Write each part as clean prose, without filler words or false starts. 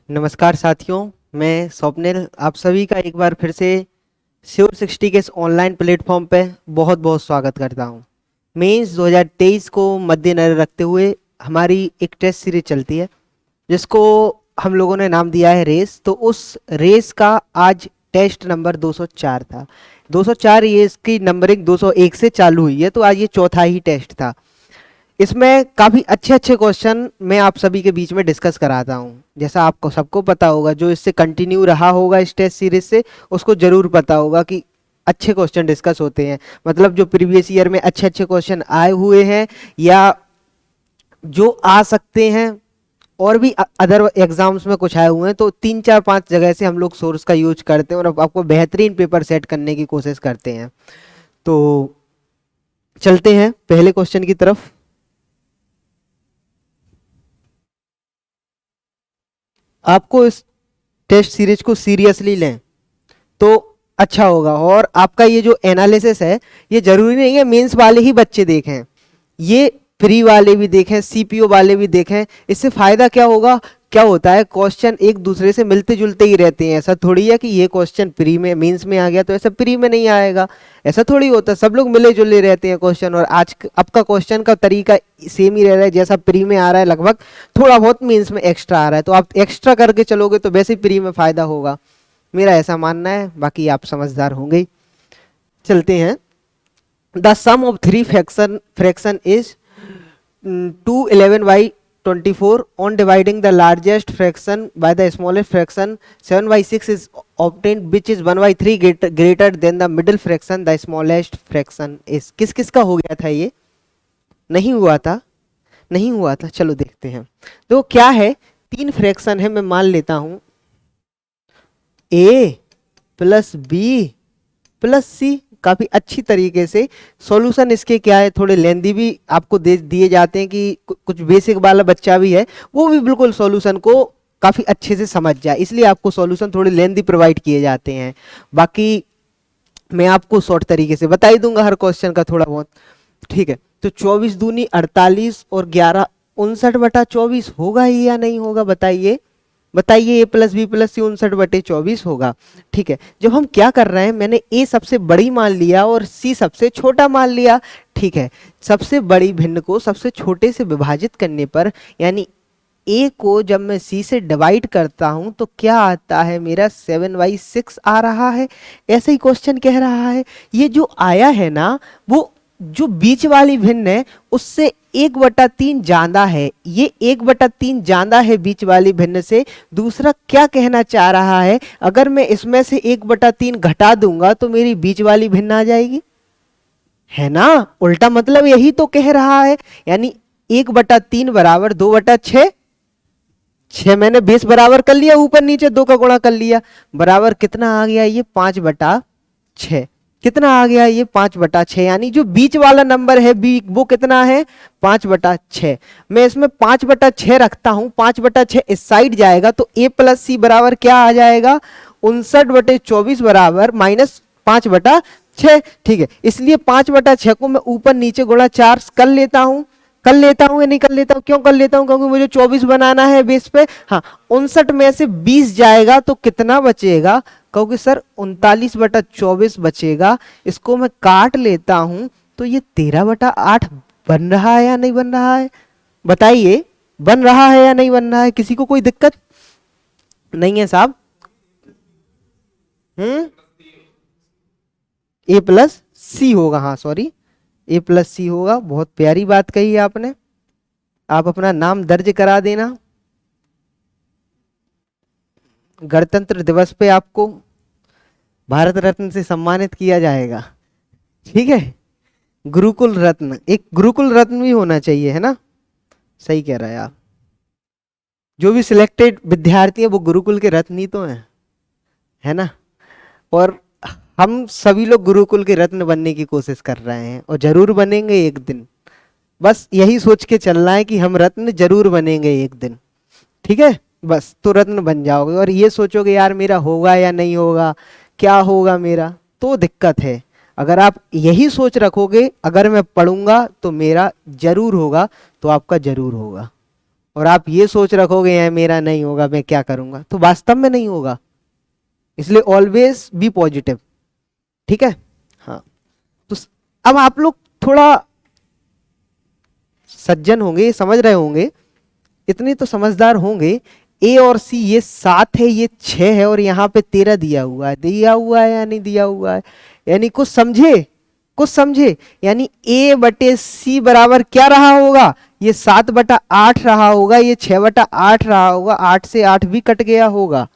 नमस्कार साथियों, मैं स्वप्निल आप सभी का एक बार फिर से श्योर 60 के इस ऑनलाइन प्लेटफॉर्म पे बहुत बहुत स्वागत करता हूं। मेंस 2023 को मद्देनजर रखते हुए हमारी एक टेस्ट सीरीज चलती है जिसको हम लोगों ने नाम दिया है रेस। तो उस रेस का आज टेस्ट नंबर 204 था। 204 ये इसकी नंबरिंग 201 से चालू हुई है, तो आज ये चौथा ही टेस्ट था। इसमें काफ़ी अच्छे अच्छे क्वेश्चन मैं आप सभी के बीच में डिस्कस कराता हूँ। जैसा आपको सबको पता होगा, जो इससे कंटिन्यू रहा होगा इस टेस्ट सीरीज से, उसको ज़रूर पता होगा कि अच्छे क्वेश्चन डिस्कस होते हैं। मतलब जो प्रीवियस ईयर में अच्छे अच्छे क्वेश्चन आए हुए हैं या जो आ सकते हैं और भी अदर एग्जाम्स में कुछ आए हुए हैं, तो 3 4 5 जगह से हम लोग सोर्स का यूज करते हैं और आपको बेहतरीन पेपर सेट करने की कोशिश करते हैं। तो चलते हैं पहले क्वेश्चन की तरफ। आपको इस टेस्ट सीरीज को सीरियसली लें तो अच्छा होगा। और आपका ये जो एनालिसिस है, ये जरूरी नहीं है मेंस वाले ही बच्चे देखें, ये प्री वाले भी देखें, सीपीओ वाले भी देखें। इससे फायदा क्या होगा, क्या होता है, क्वेश्चन एक दूसरे से मिलते जुलते ही रहते हैं। ऐसा थोड़ी है कि ये क्वेश्चन प्री में मेंस में आ गया तो ऐसा प्री में नहीं आएगा, ऐसा थोड़ी होता। सब लोग मिले जुले रहते हैं क्वेश्चन, और आज आपका क्वेश्चन का तरीका सेम ही रह रहा है। जैसा प्री में आ रहा है लगभग, थोड़ा बहुत मेंस में एक्स्ट्रा आ रहा है, तो आप एक्स्ट्रा करके चलोगे तो वैसे ही प्री में फायदा होगा, मेरा ऐसा मानना है। बाकी आप समझदार होंगे। चलते हैं। The sum of three fraction is 211/24 on dividing the largest fraction by the smallest fraction 7/6 is obtained, which is 1/3 greater than the middle fraction, the smallest fraction is। किस किस का हो गया था ये? नहीं हुआ था, नहीं हुआ था। चलो देखते हैं। तो क्या है, तीन फ्रैक्शन है, मैं मान लेता हूं a प्लस बी प्लस सी। काफी अच्छी तरीके से सॉल्यूशन इसके क्या है, थोड़े लेंदी भी आपको दे दिए जाते हैं कि कुछ बेसिक वाला बच्चा भी है वो भी बिल्कुल सॉल्यूशन को काफी अच्छे से समझ जाए, इसलिए आपको सॉल्यूशन थोड़े लेंदी प्रोवाइड किए जाते हैं। बाकी मैं आपको शॉर्ट तरीके से बता ही दूंगा हर क्वेश्चन का थोड़ा बहुत। ठीक है, तो 24 दूनी 48 और 11 59/24 होगा ही या नहीं होगा, बताइए बताइए। ए प्लस बी प्लस सी 59/24 होगा। ठीक है, जब हम क्या कर रहे हैं, मैंने ए सबसे बड़ी मान लिया और सी सबसे छोटा मान लिया। ठीक है, सबसे बड़ी भिन्न को सबसे छोटे से विभाजित करने पर, यानी ए को जब मैं सी से डिवाइड करता हूं तो क्या आता है, मेरा 7/6 आ रहा है। ऐसे ही क्वेश्चन कह रहा है। ये जो आया है ना, वो जो बीच वाली भिन्न है उससे 1/3 ज्यादा है। ये 1/3 ज्यादा है बीच वाली भिन्न से। दूसरा क्या कहना चाह रहा है, अगर मैं इसमें से 1/3 घटा दूंगा तो मेरी बीच वाली भिन्न आ जाएगी, है ना। उल्टा मतलब यही तो कह रहा है। यानी 1/3 बराबर 2/6। 6 मैंने 20 बराबर कर लिया, ऊपर नीचे 2 का गुणा कर लिया, बराबर कितना आ गया, ये 5/6। कितना आ गया, ये 5/6। यानी जो बीच वाला नंबर है बी, वो कितना है, 5/6। मैं इसमें 5/6 रखता हूं, 5/6 इस साइड जाएगा तो a प्लस सी बराबर क्या आ जाएगा, 59/24 बराबर -5/6। ठीक है, इसलिए 5/6 को मैं ऊपर नीचे गुणा 4 कर लेता हूं। कर लेता हूं या नहीं कर लेता हूं, क्यों कर लेता हूं, क्योंकि मुझे 24 बनाना है बेस पे। हाँ, 59 में से 20 जाएगा तो कितना बचेगा, क्योंकि सर 39/24 बचेगा। इसको मैं काट लेता हूं तो ये 13/8 बन रहा है या नहीं बन रहा है, बताइए। बन रहा है या नहीं बन रहा है, किसी को कोई दिक्कत नहीं है साहब? ए प्लस सी होगा, हाँ सॉरी, ए प्लस सी होगा। बहुत प्यारी बात कही है आपने। आप अपना नाम दर्ज करा देना। गणतंत्र दिवस पे आपको भारत रत्न से सम्मानित किया जाएगा। ठीक है, गुरुकुल रत्न, एक गुरुकुल रत्न भी होना चाहिए, है ना। सही कह रहा है आप। जो भी सिलेक्टेड विद्यार्थी है वो गुरुकुल के रत्न ही तो हैं, है ना। और हम सभी लोग गुरुकुल के रत्न बनने की कोशिश कर रहे हैं और जरूर बनेंगे एक दिन। बस यही सोच के चलना है कि हम रत्न जरूर बनेंगे एक दिन। ठीक है, बस तो रत्न बन जाओगे। और ये सोचोगे यार मेरा होगा या नहीं होगा, क्या होगा मेरा, तो दिक्कत है। अगर आप यही सोच रखोगे, अगर मैं पढ़ूंगा तो मेरा जरूर होगा, तो आपका जरूर होगा। और आप ये सोच रखोगे यार मेरा नहीं होगा, मैं क्या करूंगा, तो वास्तव में नहीं होगा। इसलिए ऑलवेज बी पॉजिटिव, ठीक है। हाँ, तो अब आप लोग थोड़ा सज्जन होंगे, समझ रहे होंगे, इतने तो समझदार होंगे। ए और सी ये 7 है, ये 6 है, और यहाँ पे 13 दिया हुआ है, दिया हुआ है या नहीं दिया हुआ है, यानी कुछ समझे, कुछ समझे। यानी ए बटे सी बराबर क्या रहा होगा, ये 7/8 रहा होगा, ये 6/8 रहा होगा, 8 से 8 भी कट गया होगा,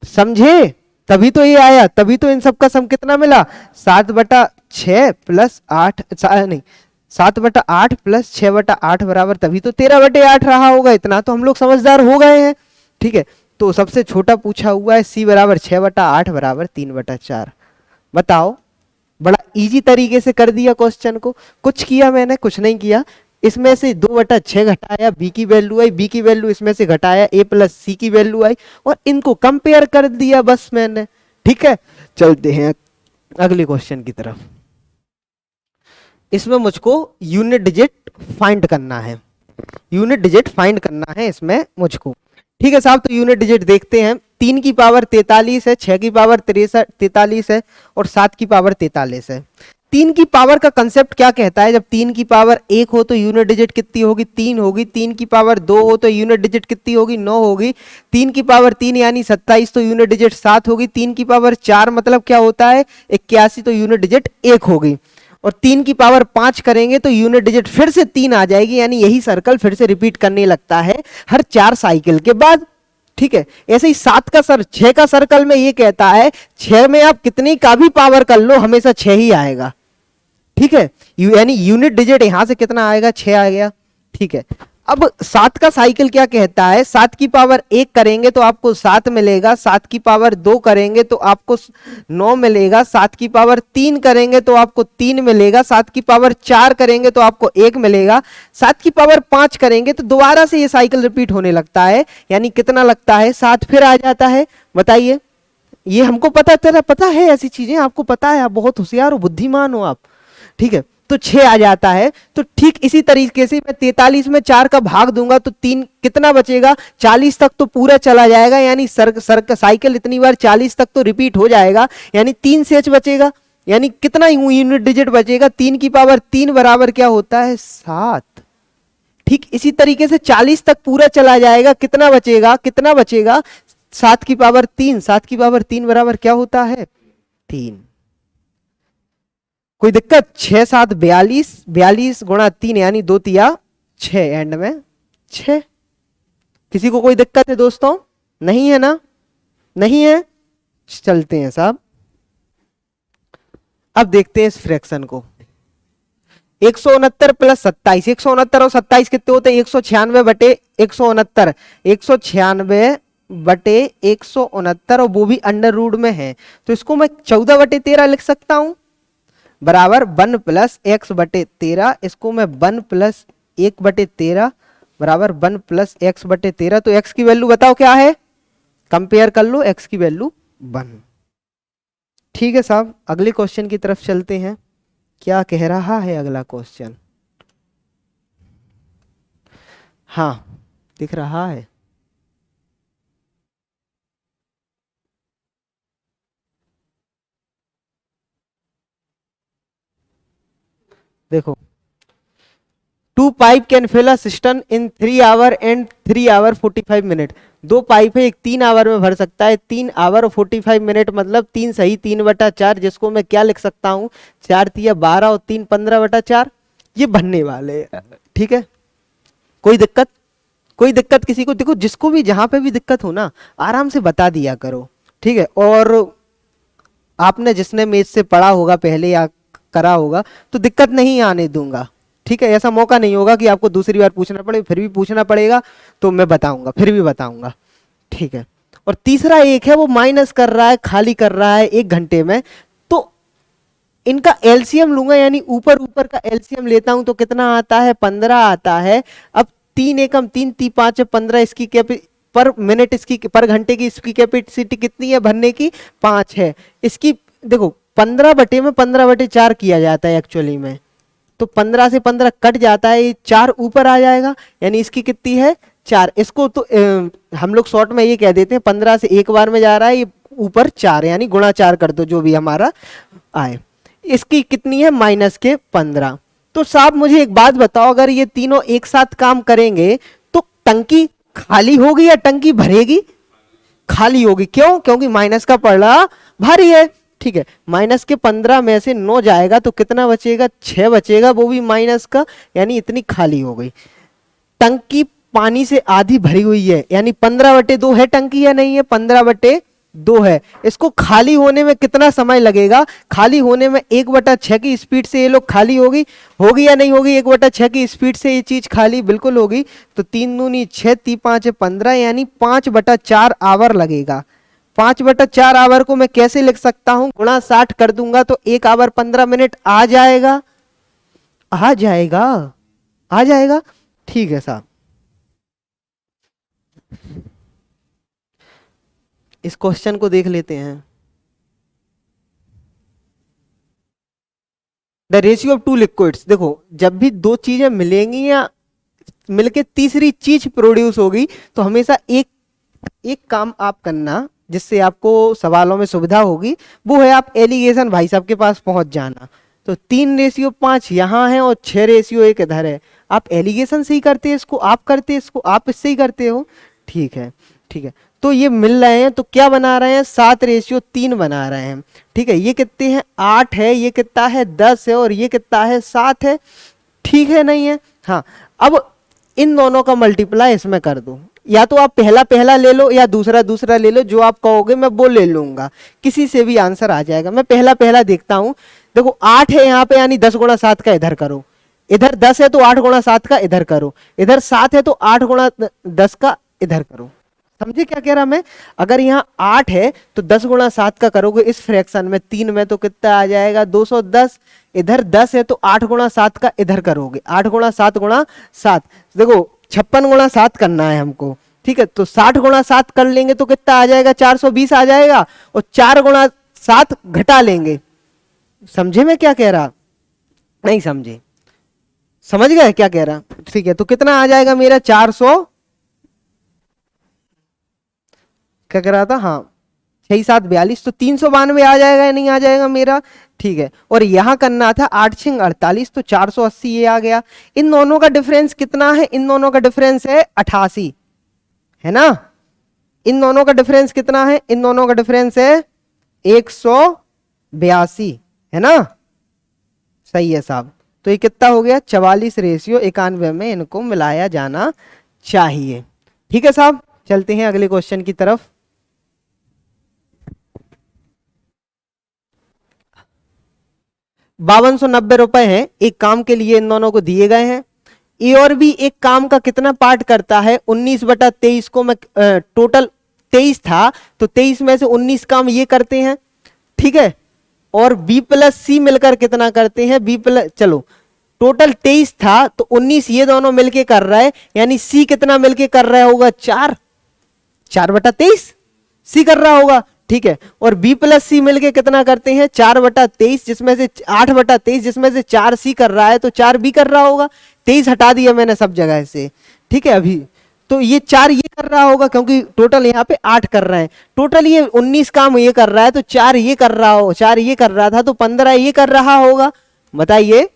समझे। तभी तो ये आया, तभी तो इन सब का सम कितना मिला, 7/6 प्लस 8, नहीं 7/8 प्लस 6/8 बराबर, तभी तो 13/8 रहा होगा। इतना तो हम लोग समझदार हो गए हैं, ठीक है। तो सबसे छोटा पूछा हुआ है सी बराबर 6/8 बराबर 3/4। बताओ, बड़ा इजी तरीके से कर दिया क्वेश्चन को, कुछ किया मैंने, कुछ नहीं किया। इसमें से 2/6 घटाया, बी की वैल्यू आई, बी की वैल्यू इसमें से घटाया, ए प्लस सी की वैल्यू आई, और इनको कंपेयर कर दिया बस मैंने, ठीक है। चलते हैं अगले क्वेश्चन की तरफ। इसमें मुझको यूनिट डिजिट फाइंड करना है, यूनिट डिजिट फाइंड करना है इसमें मुझको, ठीक है साहब। तो यूनिट डिजिट देखते हैं। 3 की पावर 43 है, 6 की पावर 43 है, और 7 की पावर 43 है। 3 की पावर का कंसेप्ट क्या कहता है, जब 3 की पावर 1 हो तो यूनिट डिजिट कितनी होगी, 3 होगी। 3 की पावर 2 हो तो यूनिट डिजिट कितनी होगी, 9 होगी। 3 की पावर 3 यानी 27, तो यूनिट डिजिट 7 होगी। 3 की पावर 4 मतलब क्या होता है, 81, तो यूनिट डिजिट 1 होगी। और 3 की पावर 5 करेंगे तो यूनिट डिजिट फिर से 3 आ जाएगी, यानी यही सर्कल फिर से रिपीट करने लगता है हर 4 साइकिल के बाद, ठीक है। ऐसे ही 6 का सर्कल में ये कहता है 6 में आप कितनी का भी पावर कर लो हमेशा 6 ही आएगा, ठीक है। यानी यूनिट डिजिट यहां से कितना आएगा, 6 आ गया, ठीक है। अब 7 का साइकिल क्या कहता है, 7 की पावर 1 करेंगे तो आपको 7 मिलेगा, 7 की पावर 2 करेंगे तो आपको 9 मिलेगा, 7 की पावर 3 करेंगे तो आपको 3 मिलेगा, 7 की पावर 4 करेंगे तो आपको 1 मिलेगा, 7 की पावर 5 करेंगे तो दोबारा से ये साइकिल रिपीट होने लगता है, यानी कितना लगता है, 7 फिर आ जाता है। बताइए, ये हमको पता है, ऐसी चीजें आपको पता है, आप बहुत होशियार हो, बुद्धिमान हो आप, ठीक है। तो 6 आ जाता है। तो ठीक इसी तरीके से मैं 43 में 4 का भाग दूंगा तो 3 कितना बचेगा, 40 तक तो पूरा चला जाएगा, यानी साइकिल इतनी बार 40 तक तो रिपीट हो जाएगा, यानी 3 सेच बचेगा, यानी कितना यूनिट डिजिट बचेगा, 3 की पावर 3 बराबर क्या होता है, 7। ठीक इसी तरीके से 40 तक पूरा चला जाएगा, कितना बचेगा, 7 की पावर 3, 7 की पावर 3 बराबर क्या होता है, 3। कोई दिक्कत, 6 7 42, 42 गुणा 3 यानी 2 तिया 6, एंड में 6। किसी को कोई दिक्कत है दोस्तों, नहीं है ना, नहीं है, चलते हैं साहब। अब देखते हैं इस फ्रैक्शन को, 169 प्लस 27, 169 और 27 कितने होते हैं, 196 बटे 169, 196 बटे 169, और वो भी अंडर रूट में है, तो इसको मैं 14 बटे 13 लिख सकता हूं, बराबर 1 प्लस एक्स बटे 13, इसको मैं 1 प्लस 1 बटे 13 बराबर 1 प्लस एक्स बटे 13। तो एक्स की वैल्यू बताओ क्या है, कंपेयर कर लो, एक्स की वैल्यू 1। ठीक है साहब, अगले क्वेश्चन की तरफ चलते हैं। क्या कह रहा है अगला क्वेश्चन, हाँ दिख रहा है, देखो, 2 pipe can fill a cistern in 3 hour and 3 hour 45 minute. 2 pipe है, एक 3 आवर में भर सकता है, 3 आवर और 45 मिनट मतलब 3 सही 3/4, जिसको मैं क्या लिख सकता हूँ, 4 तिया 12 और 3 15/4, ये भरने वाले, ठीक है। कोई दिक्कत, कोई दिक्कत किसी को, देखो जिसको भी जहां पे भी दिक्कत हो ना आराम से बता दिया करो, ठीक है। और आपने जिसने मेज से पढ़ा होगा पहले या करा होगा तो दिक्कत नहीं आने दूंगा, ठीक है। ऐसा मौका नहीं होगा कि आपको दूसरी बार पूछना पड़े, फिर भी पूछना पड़ेगा तो मैं बताऊंगा, फिर भी बताऊंगा, ठीक है। और तीसरा एक है वो माइनस कर रहा है, खाली कर रहा है 1 घंटे में, तो इनका एलसीएम लूंगा, यानी ऊपर ऊपर का एलसीएम लेता हूं तो कितना आता है, 15 आता है। अब 3 एकम 3 3 5 15, इसकी पर मिनट, इसकी पर घंटे की इसकी कैपेसिटी कितनी है भरने की, 5 है। इसकी देखो 15 बटे में 15/4 किया जाता है एक्चुअली में, तो 15 से 15 कट जाता है, ये 4 ऊपर आ जाएगा, यानी इसकी कितनी है 4। इसको तो हम लोग शॉर्ट में ये कह देते हैं 15 से एक बार में जा रहा है, ये ऊपर 4, यानी गुणा 4 कर दो जो भी हमारा आए। इसकी कितनी है -15। तो साहब मुझे एक बात बताओ, अगर ये तीनों एक साथ काम करेंगे तो टंकी खाली होगी या टंकी भरेगी? खाली होगी। क्यों? क्योंकि माइनस का पड़ा भारी है। ठीक है, -15 में से 9 जाएगा तो कितना बचेगा? 6 बचेगा, वो भी माइनस का, यानी इतनी खाली हो गई। टंकी पानी से आधी भरी हुई है, यानी 15/2 है टंकी या नहीं है? 15/2 है। इसको खाली होने में कितना समय लगेगा? खाली होने में 1/6 की स्पीड से ये लोग खाली होगी या नहीं होगी? 1/6 की स्पीड से ये चीज खाली बिल्कुल होगी। तो 3 दूनी 6, 3 5 15, यानी 5/4 आवर लगेगा। 5/4 आवर को मैं कैसे लिख सकता हूं? गुणा 60 कर दूंगा तो 1 आवर 15 मिनट आ जाएगा। आ जाएगा, आ जाएगा। ठीक है साहब, इस क्वेश्चन को देख लेते हैं। The ratio of two liquids, देखो जब भी दो चीजें मिलेंगी या मिलके तीसरी चीज प्रोड्यूस होगी तो हमेशा एक एक काम आप करना जिससे आपको सवालों में सुविधा होगी, वो है आप एलिगेशन भाई साहब के पास पहुंच जाना। तो 3:5 यहाँ है और 6:1 इधर है। आप एलिगेशन से ही करते हैं इसको, आप करते हैं इसको, आप इससे ही करते हो। ठीक है, ठीक है। तो ये मिल रहे हैं तो क्या बना रहे हैं? 7:3 बना रहे हैं। ठीक है, ये कितने हैं? 8 है, ये कितना है? 10 है, और ये कितना है? 7 है। ठीक है, नहीं है? हाँ, अब इन दोनों का मल्टीप्लाई इसमें कर दो। या तो आप पहला पहला ले लो या दूसरा दूसरा ले लो, जो आप कहोगे मैं वो ले लूंगा, किसी से भी आंसर आ जाएगा। मैं पहला पहला देखता हूं। देखो 8 है यहाँ पे, यानी 10 गुणा 7 का इधर करो। इधर 10 है तो 8 गुणा 7 का इधर करो। इधर 7 है तो 8 गुणा 10 का इधर करो। समझे क्या कह रहा मैं? अगर यहाँ 8 है तो 10 गुणा 7 का करोगे इस फ्रैक्शन में 3 में तो कितना आ जाएगा? 210। इधर 10 है तो 8 गुणा 7 का इधर करोगे। 8 गुणा 7 गुणा 7, देखो 56 गुणा 7 करना है हमको। ठीक है, तो 60 गुणा 7 कर लेंगे तो कितना आ जाएगा? 420 आ जाएगा। और 4 गुणा 7 घटा लेंगे। समझे मैं क्या कह रहा? नहीं समझे? समझ गए क्या कह रहा? ठीक है, तो कितना आ जाएगा मेरा? 400 क्या कह रहा था? हाँ, 6×7 = 42, तो 392 आ जाएगा या नहीं आ जाएगा मेरा? ठीक है, और यहां करना था 8×6 = 48, तो 480 ये आ गया। इन दोनों का डिफरेंस कितना है? इन दोनों का डिफरेंस है 88, है ना? इन दोनों का डिफरेंस कितना है? इन दोनों का डिफरेंस है 182, है ना? सही है साहब। तो ये कितना हो गया? 44:91 में इनको मिलाया जाना चाहिए। ठीक है साहब, चलते हैं अगले क्वेश्चन की तरफ। 5290 रुपए हैं एक काम के लिए, इन दोनों को दिए गए हैं। ए और बी एक काम का कितना पार्ट करता है? 19/23 को मैं टोटल 23 था तो 23 में से 19 काम ये करते हैं। ठीक है, और बी प्लस सी मिलकर कितना करते हैं? बी प्लस, चलो टोटल 23 था तो 19 ये दोनों मिलके कर रहा है, यानी सी कितना मिलके कर रहा होगा? 4/23 सी कर रहा होगा। ठीक है, और बी प्लस सी मिलके कितना करते हैं? 4/23, जिसमें से 8/23, जिसमें से 4 सी कर रहा है तो 4 बी कर रहा होगा। 23 हटा दिया मैंने सब जगह से। ठीक है, अभी तो ये 4 ये कर रहा होगा क्योंकि टोटल यहाँ पे 8 कर रहे हैं। टोटल ये 19 काम ये कर रहा है तो 4 ये कर रहा हो, 4 ये कर रहा था तो 15 ये कर रहा होगा। बताइए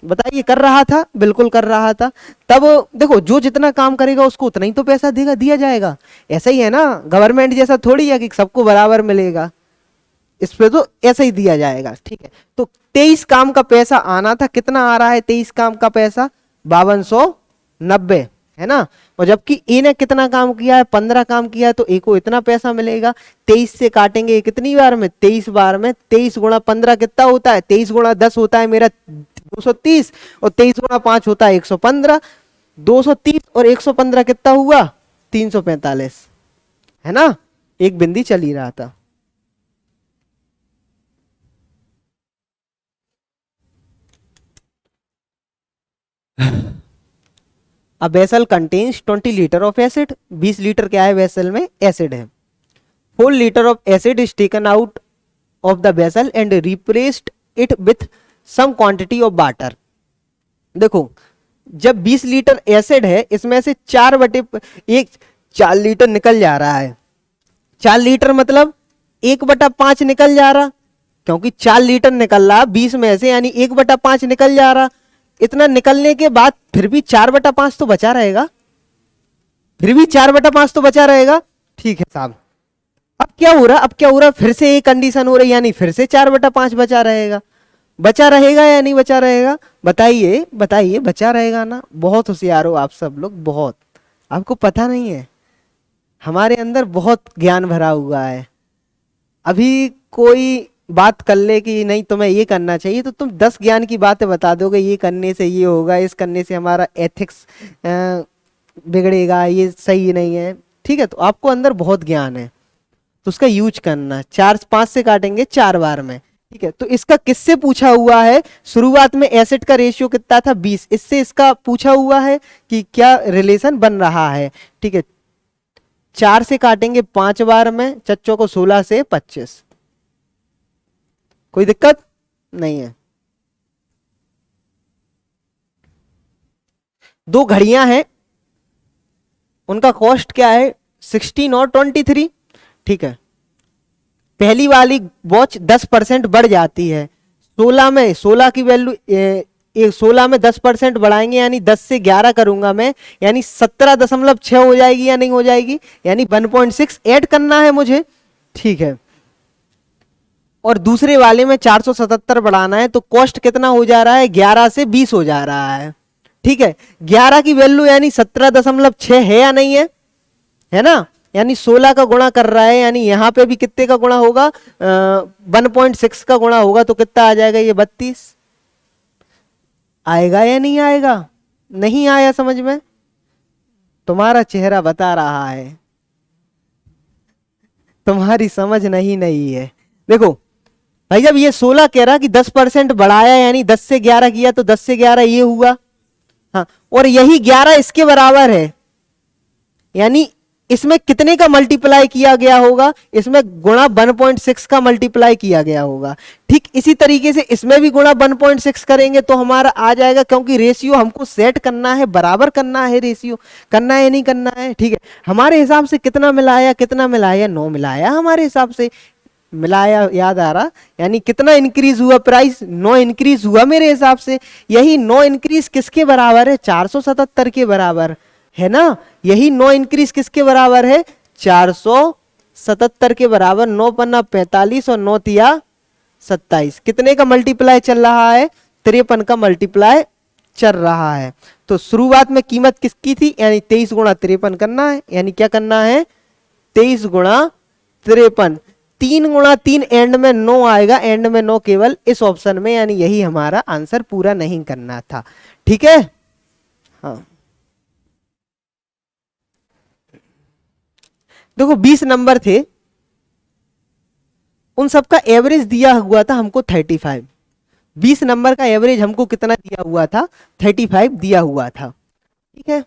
बताइए, कर रहा था? बिल्कुल कर रहा था। तब देखो जो जितना काम करेगा उसको उतना ही तो पैसा देगा, दिया जाएगा। ऐसा ही है ना, गवर्नमेंट जैसा थोड़ी है कि सबको बराबर मिलेगा, इस पे तो ऐसा ही दिया जाएगा। ठीक है, तो 23 काम का पैसा आना था, कितना आ रहा है 23 काम का पैसा? 5290, है ना? और जबकि ए ने कितना काम किया है? 15 काम किया है, तो ए को इतना पैसा मिलेगा। 23 से काटेंगे कितनी बार में? 23 बार में। 23 गुणा 15 कितना होता है? 23 गुणा 10 होता है मेरा 230, और 23 गुणा 5 होता है 115। 230 और 115 कितना हुआ? 345, है ना? एक बिंदी चल ही रहा था। A vessel contains 20 litre of acid. 20 litre क्या है वेसल में? एसिड है। 4 litre of acid is taken out of the vessel and replaced it with some quantity of water. देखो जब 20 लीटर एसिड है, इसमें से 4 लीटर निकल जा रहा है। 4 लीटर मतलब 1/5 निकल जा रहा, क्योंकि 4 लीटर निकल रहा 20 में से, यानी 1/5 निकल जा रहा। इतना निकलने के बाद फिर भी 4/5 तो बचा रहेगा, फिर भी 4/5 तो बचा रहेगा। ठीक है साहब, अब क्या हो रहा, अब क्या हो रहा, फिर से एक कंडीशन हो रही, यानी फिर से 4/5 बचा रहेगा। बचा रहेगा या नहीं बचा रहेगा, बताइए बताइए, बचा रहेगा ना। बहुत होशियार हो आप सब लोग, बहुत, आपको पता नहीं है हमारे अंदर बहुत ज्ञान भरा हुआ है। अभी कोई बात कर ले कि नहीं तुम्हें ये करना चाहिए, तो तुम 10 ज्ञान की बातें बता दोगे, ये करने से ये होगा, इस करने से हमारा एथिक्स बिगड़ेगा, ये सही नहीं है। ठीक है, तो आपको अंदर बहुत ज्ञान है, तो उसका यूज करना। 4 5 से काटेंगे 4 बार में। ठीक है, तो इसका किससे पूछा हुआ है, शुरुआत में एसिड का रेशियो कितना था 20, इससे इसका पूछा हुआ है कि क्या रिलेशन बन रहा है। ठीक है, 4 से काटेंगे 5 बार में, चच्चों को 16 से 25, कोई दिक्कत नहीं है। 2 घड़ियां हैं, उनका कॉस्ट क्या है 16 और 23। ठीक है, पहली वाली वॉच 10% बढ़ जाती है, 16 में 16 की वैल्यू 16 में 10% बढ़ाएंगे, यानी 10 से 11 करूंगा मैं, यानी 17.6 हो जाएगी या नहीं हो जाएगी, यानी 1.6 ऐड करना है मुझे। ठीक है, और दूसरे वाले में 477 बढ़ाना है, तो कॉस्ट कितना हो जा रहा है 11 से 20 हो जा रहा है। ठीक है, 11 की वैल्यू यानी 17.6 है या नहीं है ना, यानी 16 का गुणा कर रहा है, यानी यहां पे भी कितने का गुणा होगा 1.6 का गुणा होगा, तो कितना आ जाएगा ये 32 आएगा या नहीं आएगा। नहीं आया समझ में, तुम्हारा चेहरा बता रहा है तुम्हारी समझ नहीं है। देखो भाई, जब ये 16 कह रहा कि 10% बढ़ाया, यानी 10 से 11 किया, तो 10 से 11 ये हुआ, हाँ, और यही 11 इसके बराबर है, यानी इसमें कितने का मल्टीप्लाई किया गया होगा, इसमें गुणा 1.6 का मल्टीप्लाई किया गया होगा। ठीक इसी तरीके से इसमें भी गुणा 1.6 करेंगे तो हमारा आ जाएगा, क्योंकि रेशियो हमको सेट करना है, बराबर करना है, रेशियो करना है नहीं करना है। ठीक है, हमारे हिसाब से कितना मिलाया, कितना मिलाया 9 मिलाया, हमारे हिसाब से मिलाया, याद आ रहा, यानी कितना इंक्रीज हुआ प्राइस 9 इंक्रीज हुआ मेरे हिसाब से। यही 9 इंक्रीज किसके बराबर है 477 के बराबर है ना, यही 9 इंक्रीज किसके बराबर है 477 के बराबर। 9 पन्ना 45 और 9 तिया 27, कितने का मल्टीप्लाई चल रहा है 53 का मल्टीप्लाई चल रहा है। तो शुरुआत में कीमत किसकी थी, यानी 23 गुणा 53 करना है, यानी क्या करना है 23 गुणा 53, 3 गुणा 3 एंड में 9 आएगा, एंड में 9 केवल इस ऑप्शन में, यानी यही हमारा आंसर पूरा नहीं करना था। ठीक है, हाँ देखो 20 नंबर थे, उन सबका एवरेज दिया हुआ था हमको 35। 20 नंबर का एवरेज हमको कितना दिया हुआ था 35 दिया हुआ था। ठीक है,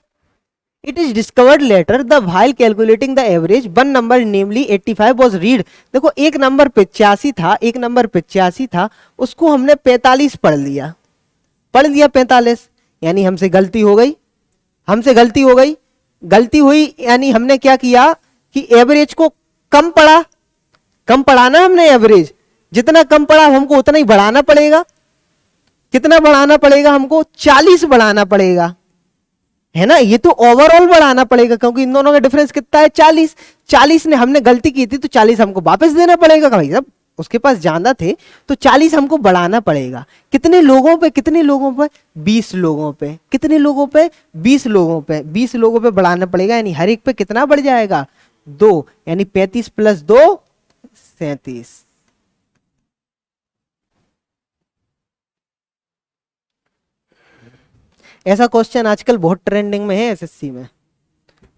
it is discovered later the while calculating the average one number namely 85 was read. देखो एक नंबर 85 था, एक नंबर 85 था, उसको हमने 45 पढ़ लिया 45, यानी हमसे गलती हो गई, हमसे गलती हो गई, गलती हुई, यानी हमने क्या किया कि एवरेज को कम पढ़ा, कम पढ़ाना हमने एवरेज, जितना कम पढ़ा हमको उतना ही बढ़ाना पड़ेगा। कितना बढ़ाना पड़ेगा हमको 40 बढ़ाना पड़ेगा, है ना, ये तो ओवरऑल बढ़ाना पड़ेगा, क्योंकि इन दोनों का डिफरेंस कितना है 40। 40 ने हमने गलती की थी, तो 40 हमको वापस देना पड़ेगा भाई साहब, उसके पास ज्यादा थे, तो 40 हमको बढ़ाना पड़ेगा। कितने लोगों पे, कितने लोगों पे 20 लोगों पे, कितने लोगों पे 20 लोगों पे, 20 लोगों पे बढ़ाना पड़ेगा, यानी हर एक पे कितना बढ़ जाएगा 2, यानी 35 + 2 37। ऐसा क्वेश्चन आजकल बहुत ट्रेंडिंग में है एसएससी में।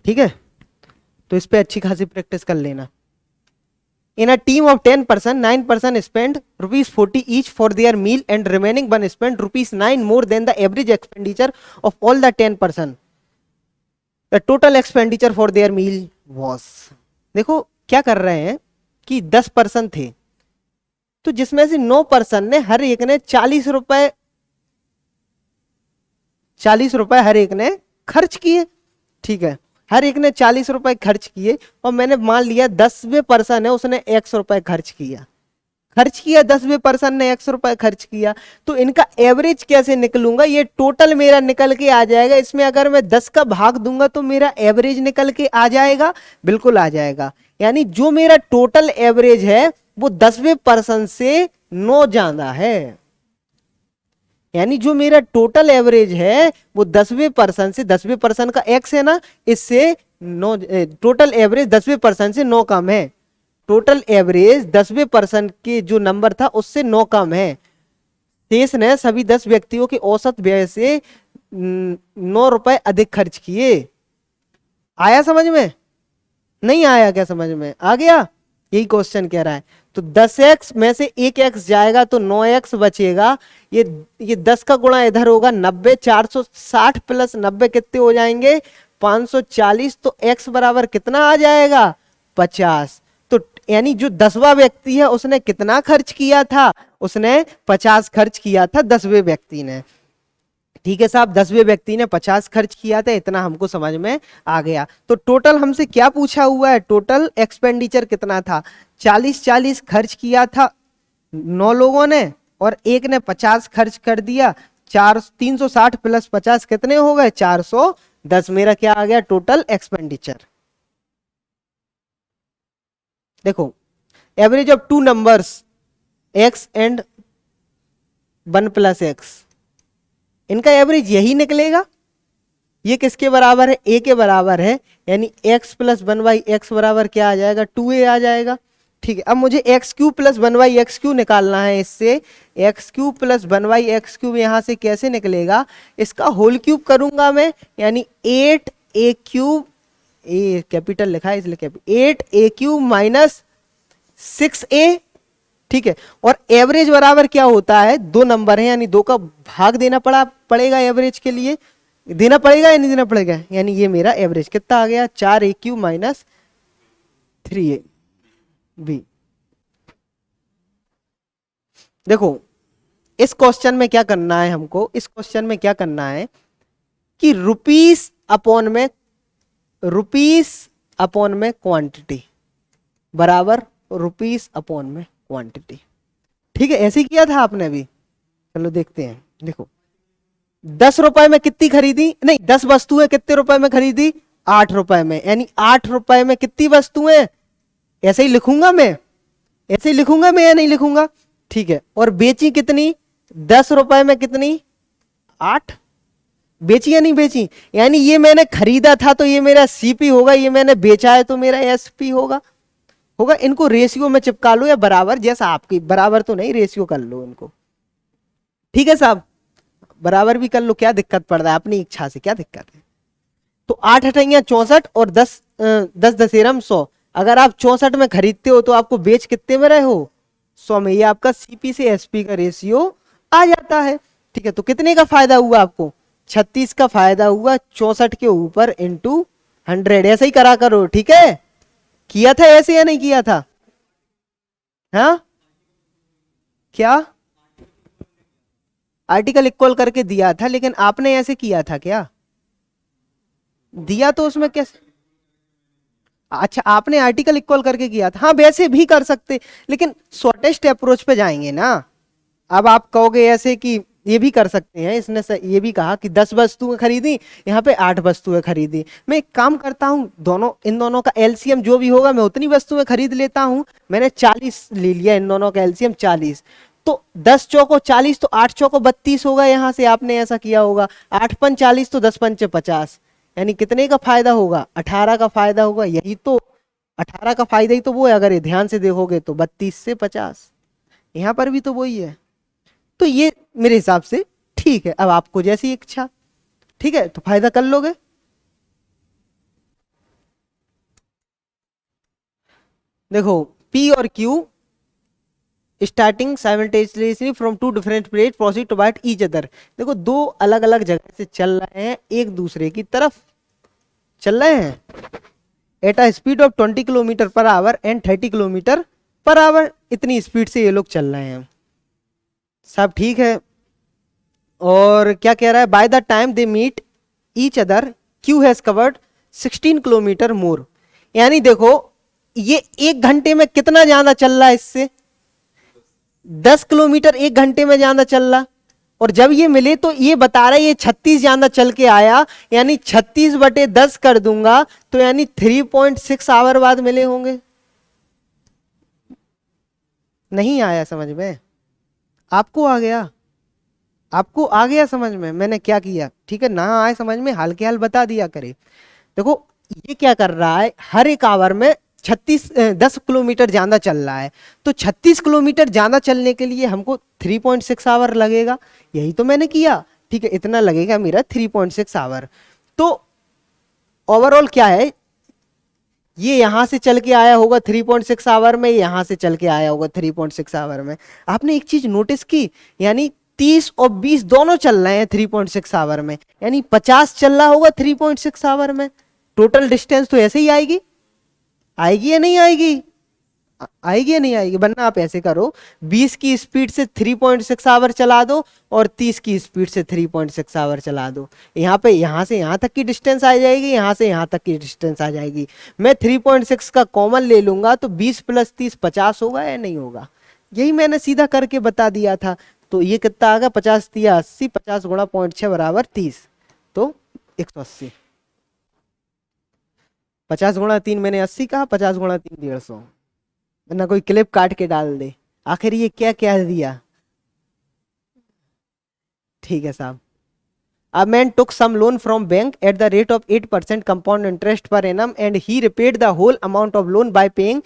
ठीक है, तो इस पे अच्छी खासी प्रैक्टिस कर लेना। इन a team of 10 person 9 person spend ₹40 each for their meal and remaining one spend ₹9 more than the average expenditure of all the 10 person. The total expenditure for their meal was, देखो क्या कर रहे हैं कि 10 person थे, तो जिसमें से 9 पर्सन ने, हर एक ने 40 रुपए 40 रुपए हर एक ने खर्च किए, ठीक है, हर एक ने 40 रुपए खर्च किए, और मैंने मान लिया 10वें पर्सन है उसने 100 रुपए खर्च किया, 10वें पर्सन ने 100 रुपए खर्च किया, तो इनका एवरेज कैसे निकलूंगा, ये टोटल मेरा निकल के आ जाएगा, इसमें अगर मैं 10 का भाग दूंगा तो मेरा एवरेज निकल के आ जाएगा, बिल्कुल आ जाएगा। यानी जो मेरा टोटल एवरेज है वो 10वें पर्सन से 9 ज्यादा है, यानी जो मेरा टोटल एवरेज है वो 10वें पर्सन से, 10वें पर्सन का x है ना, इससे 9, टोटल एवरेज 10वें पर्सन से 9 कम है, टोटल एवरेज 10वें पर्सन के जो नंबर था उससे 9 कम है। शेष ने सभी 10 व्यक्तियों के औसत व्यय से 9 रुपए अधिक खर्च किए। आया समझ में? नहीं आया क्या समझ में? आ गया? यही क्वेश्चन कह रहा है। तो 10x में से 1x जाएगा तो 9x बचेगा, ये 10 का गुणा इधर होगा 90, 460 प्लस 90 कितने हो जाएंगे? 540। तो x बराबर कितना आ जाएगा? 50। तो यानी जो 10वां व्यक्ति है उसने कितना खर्च किया था? उसने 50 खर्च किया था 10वें व्यक्ति ने। ठीक है साहब, 10वें व्यक्ति ने 50 खर्च किया था, इतना हमको समझ में आ गया। तो टोटल हमसे क्या पूछा हुआ है? टोटल एक्सपेंडिचर कितना था? 40 खर्च किया था 9 लोगों ने, और एक ने 50 खर्च कर दिया। 360 प्लस 50 कितने हो गए? 410। मेरा क्या आ गया? Total expenditure. देखो, average of two numbers x and 1 plus x, इनका एवरेज यही निकलेगा। ये किसके बराबर है? a के बराबर है, यानी x प्लस 1/x बराबर क्या आ जाएगा? 2a आ जाएगा। ठीक है, अब मुझे x cube plus 1/x cube निकालना है। इससे x cube plus 1/x cube यहां से कैसे निकलेगा? इसका होल क्यूब करूंगा मैं, यानी 8a क्यूब, ए कैपिटल लिखा है इसलिए 8a क्यूब माइनस 6a। ठीक है, और एवरेज बराबर क्या होता है? 2 नंबर है, यानी 2 का भाग देना पड़ेगा एवरेज के लिए, देना पड़ेगा या नहीं देना पड़ेगा? यानी ये मेरा एवरेज कितना आ गया? 4a cube minus 3ab। देखो, इस क्वेश्चन में क्या करना है हमको? इस क्वेश्चन में क्या करना है कि रुपीस अपॉन में क्वांटिटी बराबर रुपीस अपॉन में क्वांटिटी। ठीक है, ऐसे किया था आपने अभी। चलो देखते हैं। देखो, 10 रुपए में कितनी खरीदी? नहीं, 10 वस्तुएं कितने रुपए में खरीदी? 8 रुपए में, यानी 8 रुपए में कितनी वस्तुएं? ऐसे ही लिखूंगा मैं, ऐसे ही लिखूंगा मैं या नहीं लिखूंगा? ठीक है, और बेची कितनी? 10 रुपए में कितनी? 8। बेची या नहीं बेची? यानी ये मैंने खरीदा था तो ये मेरा सीपी होगा, ये मैंने बेचा है तो मेरा एसपी होगा। इनको रेशियो में चिपका लो या बराबर, जैसा आपकी, बराबर तो नहीं, रेशियो कर लो इनको। ठीक है साहब, बराबर भी कर लो, क्या दिक्कत पड़ रहा है? अपनी इच्छा से, क्या दिक्कत है? तो 8 अठैया 64 और 10 दसेरम 100। अगर आप 64 में खरीदते हो तो आपको बेच कितने में रहे हो? 100 में। ये आपका सीपी से एसपी का रेशियो आ जाता है। ठीक है, तो कितने का फायदा हुआ आपको? 36 का फायदा हुआ 64 के ऊपर इंटू 100। ऐसे ही करा करो। ठीक है, किया था ऐसे या नहीं किया था? हाँ, क्या आर्टिकल इक्वल करके दिया था, लेकिन आपने ऐसे किया था क्या? दिया तो उसमें कैसे? अच्छा, आपने आर्टिकल इक्वल करके किया था। हाँ, वैसे भी कर सकते, लेकिन शॉर्टेस्ट अप्रोच पे जाएंगे ना। अब आप कहोगे ऐसे कि ये भी कर सकते हैं, इसने ये भी कहा कि 10 वस्तुएं खरीदी, यहाँ पे 8 वस्तुएं खरीदी। मैं एक काम करता हूँ, इन दोनों का एलसीएम जो भी होगा मैं उतनी वस्तुएं खरीद लेता हूँ। मैंने 40 ले लिया, इन दोनों का एलसीएम 40। तो 10 चौको 40, तो 8 चौको 32 होगा। यहाँ से आपने ऐसा किया होगा। 8 पंच 40, तो 10 पंचे 50, यानी कितने का फायदा होगा? 18 का फायदा होगा। यही तो 18 का फायदा ही तो वो है। अगर ये ध्यान से देखोगे तो 32 से 50, यहाँ पर भी तो वही है। तो ये मेरे हिसाब से ठीक है। अब आपको जैसी इच्छा, ठीक है, तो फायदा कर लोगे। देखो, P और Q starting simultaneously from 2 different plate proceed toward each other. देखो, 2 अलग अलग जगह से चल रहे हैं, एक दूसरे की तरफ चल रहे हैं at a speed of 20 kilometre per hour and 30 kilometre per hour. इतनी स्पीड से ये लोग चल रहे हैं। सब ठीक है। और क्या कह रहा है, by the time they meet each other Q has covered 16 kilometre more. यानी देखो ये 1 घंटे में कितना ज्यादा चल रहा है, इससे 10 किलोमीटर 1 घंटे में ज्यादा चल रहा। और जब ये मिले तो ये बता रहा है ये 36 ज्यादा चल के आया, यानी 36/10 कर दूंगा तो यानी 3.6 आवर बाद मिले होंगे। नहीं आया समझ में? आपको आ गया? आपको आ गया समझ में मैंने क्या किया? ठीक है, ना आए समझ में हाल के हाल बता दिया करे। देखो ये क्या कर रहा है, हर एक आवर में 10 किलोमीटर ज्यादा चल रहा है, तो 36 किलोमीटर ज्यादा चलने के लिए हमको 3.6 आवर लगेगा। यही तो मैंने किया। ठीक है, इतना लगेगा मेरा 3.6 आवर। तो ओवरऑल क्या है, ये यहां से चल के आया होगा 3.6 आवर में, यहां से चल के आया होगा 3.6 आवर में। आपने एक चीज नोटिस की, यानी 30 और 20 दोनों चल रहे हैं 3.6 आवर में, यानी 50 चल रहा होगा 3.6 आवर में। टोटल डिस्टेंस तो ऐसे ही आएगी, आएगी या नहीं आएगी? आएगी या नहीं आएगी? वरना आप ऐसे करो, 20 की स्पीड से 3.6 आवर चला दो और 30 की स्पीड से 3.6 आवर चला दो। यहाँ पे यहाँ से यहाँ तक की डिस्टेंस आ जाएगी, यहाँ से यहाँ तक की डिस्टेंस आ जाएगी। मैं 3.6 का कॉमन ले लूंगा तो 20 + 30 50 होगा या नहीं होगा? यही मैंने सीधा करके बता दिया था। तो ये कितना आ गया, 50 × 80, 50 × 0.6 = 30, तो 180। 50 × 3 मैंने 80 कहा, 50 × 3 150। ना कोई क्लिप काट के डाल दे। आखिर ये क्या क्या दिया? ठीक है साहब। A man took some loan from bank at the rate of 8% compound interest per annum and he repaid the whole amount of loan by paying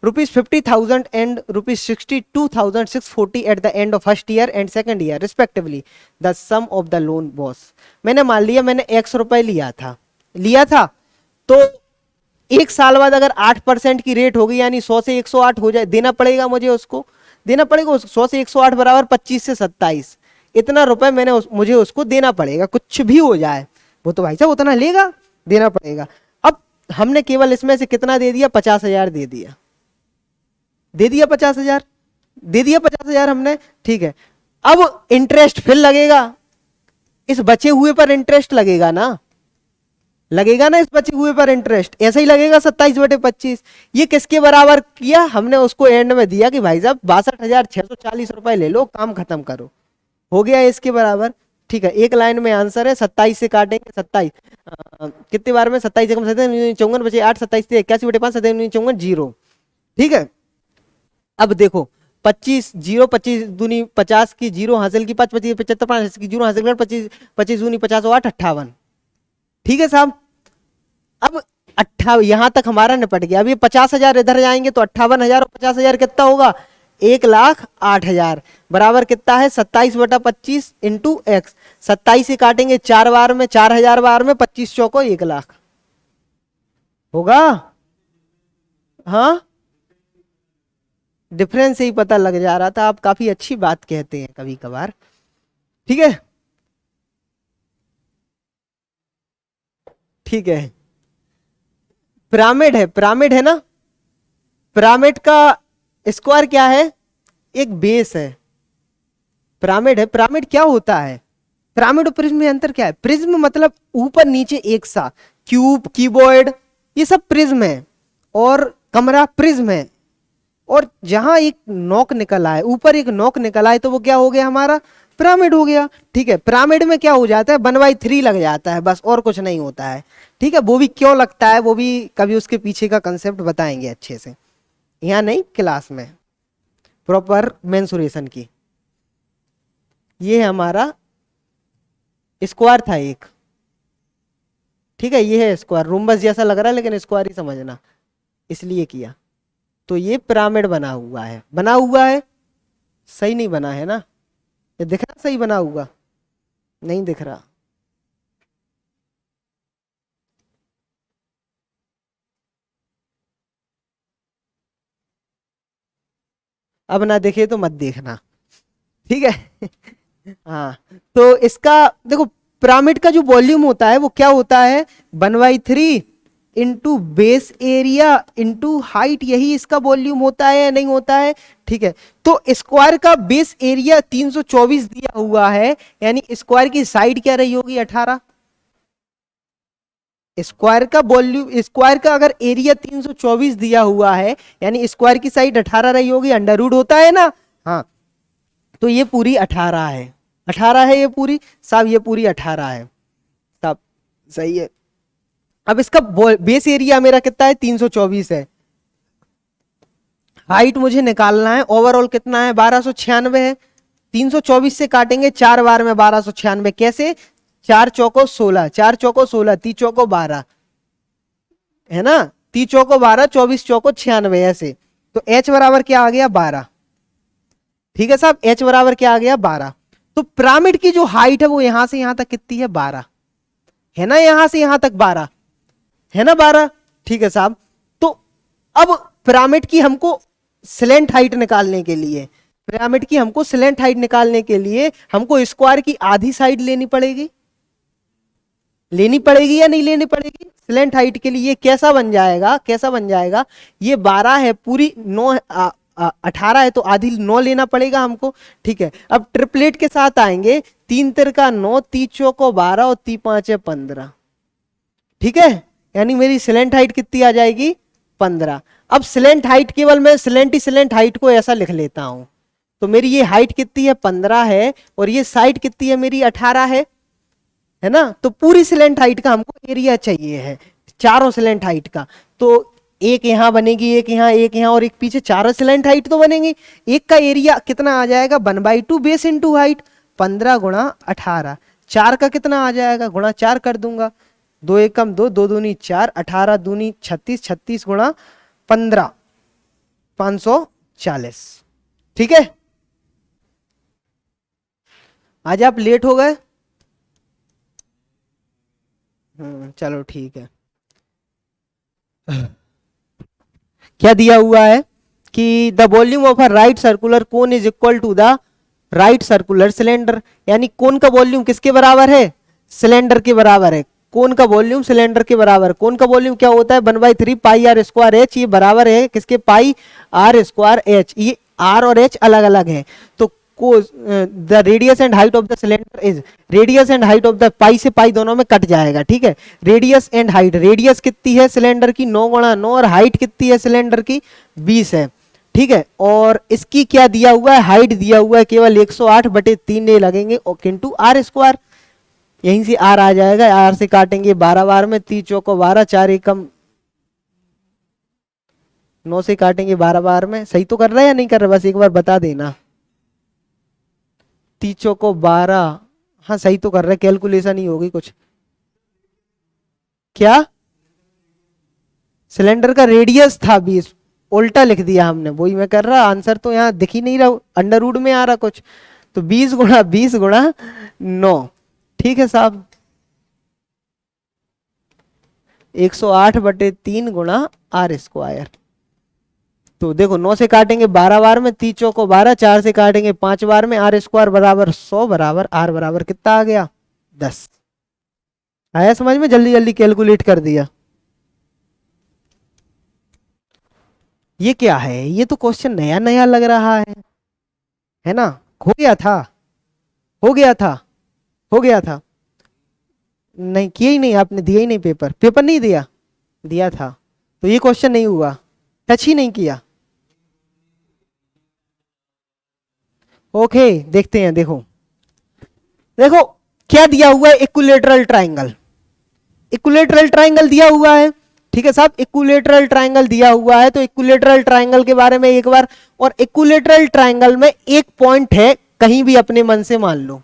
rupees 50,000 and rupees 62,640 at the end of first year and second year respectively. The sum of the loan was, मैंने मान लिया मैंने 100 रुपए लिया था तो एक साल बाद अगर 8% की रेट होगी, यानी 100 से 108 हो जाए, देना पड़ेगा मुझे, उसको देना पड़ेगा। 100 से 108 बराबर 25 से 27, इतना रुपए मुझे उसको देना पड़ेगा, कुछ भी हो जाए वो तो भाई साहब उतना लेगा, देना पड़ेगा। अब हमने केवल इसमें से कितना दे दिया, 50,000 दे दिया 50,000 दे दिया 50,000 हमने। ठीक है, अब इंटरेस्ट फिर लगेगा, इस बचे हुए पर इंटरेस्ट लगेगा ना, इस बचे हुए पर इंटरेस्ट ऐसा ही लगेगा 27/25। ये किसके बराबर किया हमने, उसको एंड में दिया कि भाई साहब 62,640 रुपए ले लो, काम खत्म करो, हो गया इसके बराबर। ठीक है, एक लाइन में आंसर है, 27 से काटेंगे 27 कितने बार में, 27 से कम 54 बचे 8, 27 से 81/5 57 0। ठीक है, अब देखो 25 0, 25 दूनी 50 की 0 हासिल की 5, 25 75 5 की 0 हासिल कर 25 25 दूनी 50 8 58। ठीक है साहब, अब 58 यहां तक हमारा निपट गया। अब ये 50,000 इधर जाएंगे तो 58,000 और 50,000 कितना होगा, 1,08,000 बराबर कितना है, 27/25 इंटू एक्स। 27 से काटेंगे 4 बार में, 4,000 बार में, 25 चौको 1,00,000 होगा। हाँ, डिफरेंस से ही पता लग जा रहा था, आप काफी अच्छी बात कहते हैं कभी कभार। ठीक है, ठीक है, पिरामिड है ना, पिरामिड का स्क्वायर क्या है, एक बेस है। पिरामिड है, पिरामिड क्या होता है, पिरामिड और प्रिज्म में अंतर क्या है? प्रिज्म मतलब ऊपर नीचे एक सा, क्यूब कीबोर्ड ये सब प्रिज्म है, और कमरा प्रिज्म है। और जहां एक नोक निकल आए, ऊपर एक नोक निकल आए, तो वो क्या हो गया, हमारा पिरामिड हो गया। ठीक है, पिरामिड में क्या हो जाता है, 1/3 लग जाता है बस, और कुछ नहीं होता है। ठीक है, वो भी क्यों लगता है, वो भी कभी उसके पीछे का कंसेप्ट बताएंगे अच्छे से, यहाँ नहीं क्लास में, प्रॉपर मेंसुरेशन की। ये हमारा स्क्वायर था एक। ठीक है, ये है स्क्वायर, रोम्बस जैसा लग रहा है लेकिन स्क्वायर ही समझना, इसलिए किया। तो ये पिरामिड बना हुआ है, सही नहीं बना है ना, ये दिख रहा सही बना हुआ, नहीं दिख रहा। अब ना देखे तो मत देखना, ठीक है। हाँ, तो इसका देखो, पिरामिड का जो वॉल्यूम होता है वो क्या होता है, 1/3 into base area into height, यही इसका वॉल्यूम होता है या नहीं होता है? ठीक है, तो स्क्वायर का बेस एरिया 324 दिया हुआ है, यानी स्क्वायर की साइड क्या रही होगी? 18। स्क्वायर का वॉल्यूम, स्क्वायर का अगर एरिया 324 दिया हुआ है, यानी स्क्वायर की साइड 18 रही होगी, अंडर रूट होता है ना? हाँ, तो ये पूरी 18 है, 18 है ये पूरी साहब, ये पूरी 18 है साहब, सही है। अब इसका बेस एरिया मेरा कितना है? 324 है। हाइट मुझे निकालना है, ओवरऑल कितना है? 1296 है। 324 से काटेंगे 4 बार में 1296, कैसे? 4 चौको 16, 4 चौको 16, 3 चौको 12 है ना, 3 चौको 12, 24 चौको 96, ऐसे। तो h बराबर क्या आ गया? 12। ठीक है साहब, h बराबर क्या आ गया? 12। तो पिरामिड की जो हाइट है वो यहां से यहां तक कितनी है? 12 है ना, यहां से यहां तक 12 है ना, 12। ठीक है साहब, तो अब पिरामिड की हमको स्लेंट हाइट निकालने के लिए, पिरामिड की हमको स्लेंट हाइट निकालने के लिए हमको स्क्वायर की आधी साइड लेनी पड़ेगी, लेनी पड़ेगी या नहीं लेनी पड़ेगी? स्लेंट हाइट के लिए कैसा बन जाएगा? कैसा बन जाएगा? ये 12 है, पूरी 9 18 है, तो आधी 9 लेना पड़ेगा हमको। ठीक है, अब ट्रिपलेट के साथ आएंगे, 3 तिरका 9, 3 चौको 12 और 3 पांचे 15। ठीक है, यानी मेरी स्लेंट हाइट कितनी आ जाएगी? 15। अब स्लेंट हाइट केवल मैं स्लेंट हाइट को ऐसा लिख लेता हूं, तो मेरी ये हाइट कितनी है? 15 है, और ये साइड कितनी है मेरी? 18 है ना। तो पूरी स्लेंट हाइट का हमको एरिया चाहिए है, चारों स्लेंट हाइट का। तो एक यहां बनेगी, एक यहां, एक यहां और एक पीछे, चारों स्लेंट हाइट तो बनेंगी। एक का एरिया कितना आ जाएगा? 1/2 बेस इंटू हाइट, 15 गुणा 18। 4 का कितना आ जाएगा? गुणा 4 कर दूंगा, 2 एकम 2, 2 दूनी 4, 18 दूनी 36, 36 गुणा 15, 540। ठीक है, आज आप लेट हो गए। चलो ठीक है। क्या दिया हुआ है कि the volume of a right circular cone is equal to the right circular cylinder, यानी कोन का वॉल्यूम किसके बराबर है? सिलेंडर के बराबर है। कोन का वॉल्यूम सिलेंडर के बराबर। कोन का वॉल्यूम क्या होता है? 1/3 पाई आर स्क्वायर एच, ये बराबर है किसके? Pi r square h. ये आर और एच अलग अलग है, तो the radius and height of the cylinder is, radius and height of the, pi से पाई दोनों में कट जाएगा। ठीक है, रेडियस एंड हाइट, रेडियस कितनी है सिलेंडर की? 9 गुणा 9, और हाइट कितनी है सिलेंडर की? 20 है। ठीक है, और इसकी क्या दिया हुआ है? हाइट दिया हुआ है केवल 108/3 लगेंगे, इंटू आर स्क्वायर, यहीं से आर आ जाएगा। आर से काटेंगे 12 बार में, 3 चौको 12, 4 एकम 9 से काटेंगे 12 बार में। सही तो कर रहा है या नहीं कर रहा? बस एक बार बता देना। 3 चौको 12, हाँ सही तो कर रहा है, कैलकुलेशन ही होगी कुछ। क्या? सिलेंडर का रेडियस था 20, उल्टा लिख दिया हमने, वही मैं कर रहा। आंसर तो यहाँ दिख ही नहीं रहा, अंडर रूट में आ रहा कुछ। तो 20 गुणा 20 गुणा 9। ठीक है साहब, 108/3 गुणा आर स्क्वायर। तो देखो 9 से काटेंगे 12 बार में, 3 चौको 12, 4 से काटेंगे 5 बार में, आर स्क्वायर बराबर 100, बराबर आर बराबर कितना आ गया? 10। आया समझ में? जल्दी जल्दी कैलकुलेट कर दिया। ये क्या है? ये तो क्वेश्चन नया नया लग रहा है ना? हो गया था, हो गया था, हो गया था। नहीं किया ही नहीं आपने, दिया ही नहीं पेपर, पेपर नहीं दिया, दिया था। तो ये क्वेश्चन नहीं हुआ, टच ही नहीं किया। ओके, देखते हैं। देखो देखो क्या दिया हुआ है? इक्विलेटरल ट्राइंगल, इक्विलेटरल ट्राइंगल दिया हुआ है। ठीक है साहब, इक्विलेटरल ट्राइंगल दिया हुआ है, तो इक्विलेटरल ट्राइंगल के बारे में एक बार, और इक्विलेटरल ट्राइंगल में एक पॉइंट है, कहीं भी अपने मन से मान लो,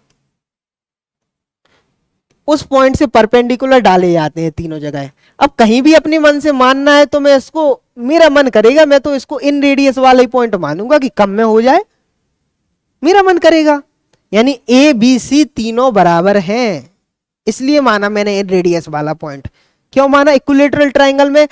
उस पॉइंट से परपेंडिकुलर डाले जाते हैं तीनों जगह। अब कहीं भी अपने मन से मानना है तो मैं इसको, मेरा मन करेगा मैं तो इसको इन रेडियस वाला ही पॉइंट मानूंगा कि कम में हो जाए, मेरा मन करेगा। यानी ए बी सी तीनों बराबर हैं, इसलिए माना मैंने इन रेडियस वाला पॉइंट। क्यों माना? इक्विलेटरल ट्रायंगल में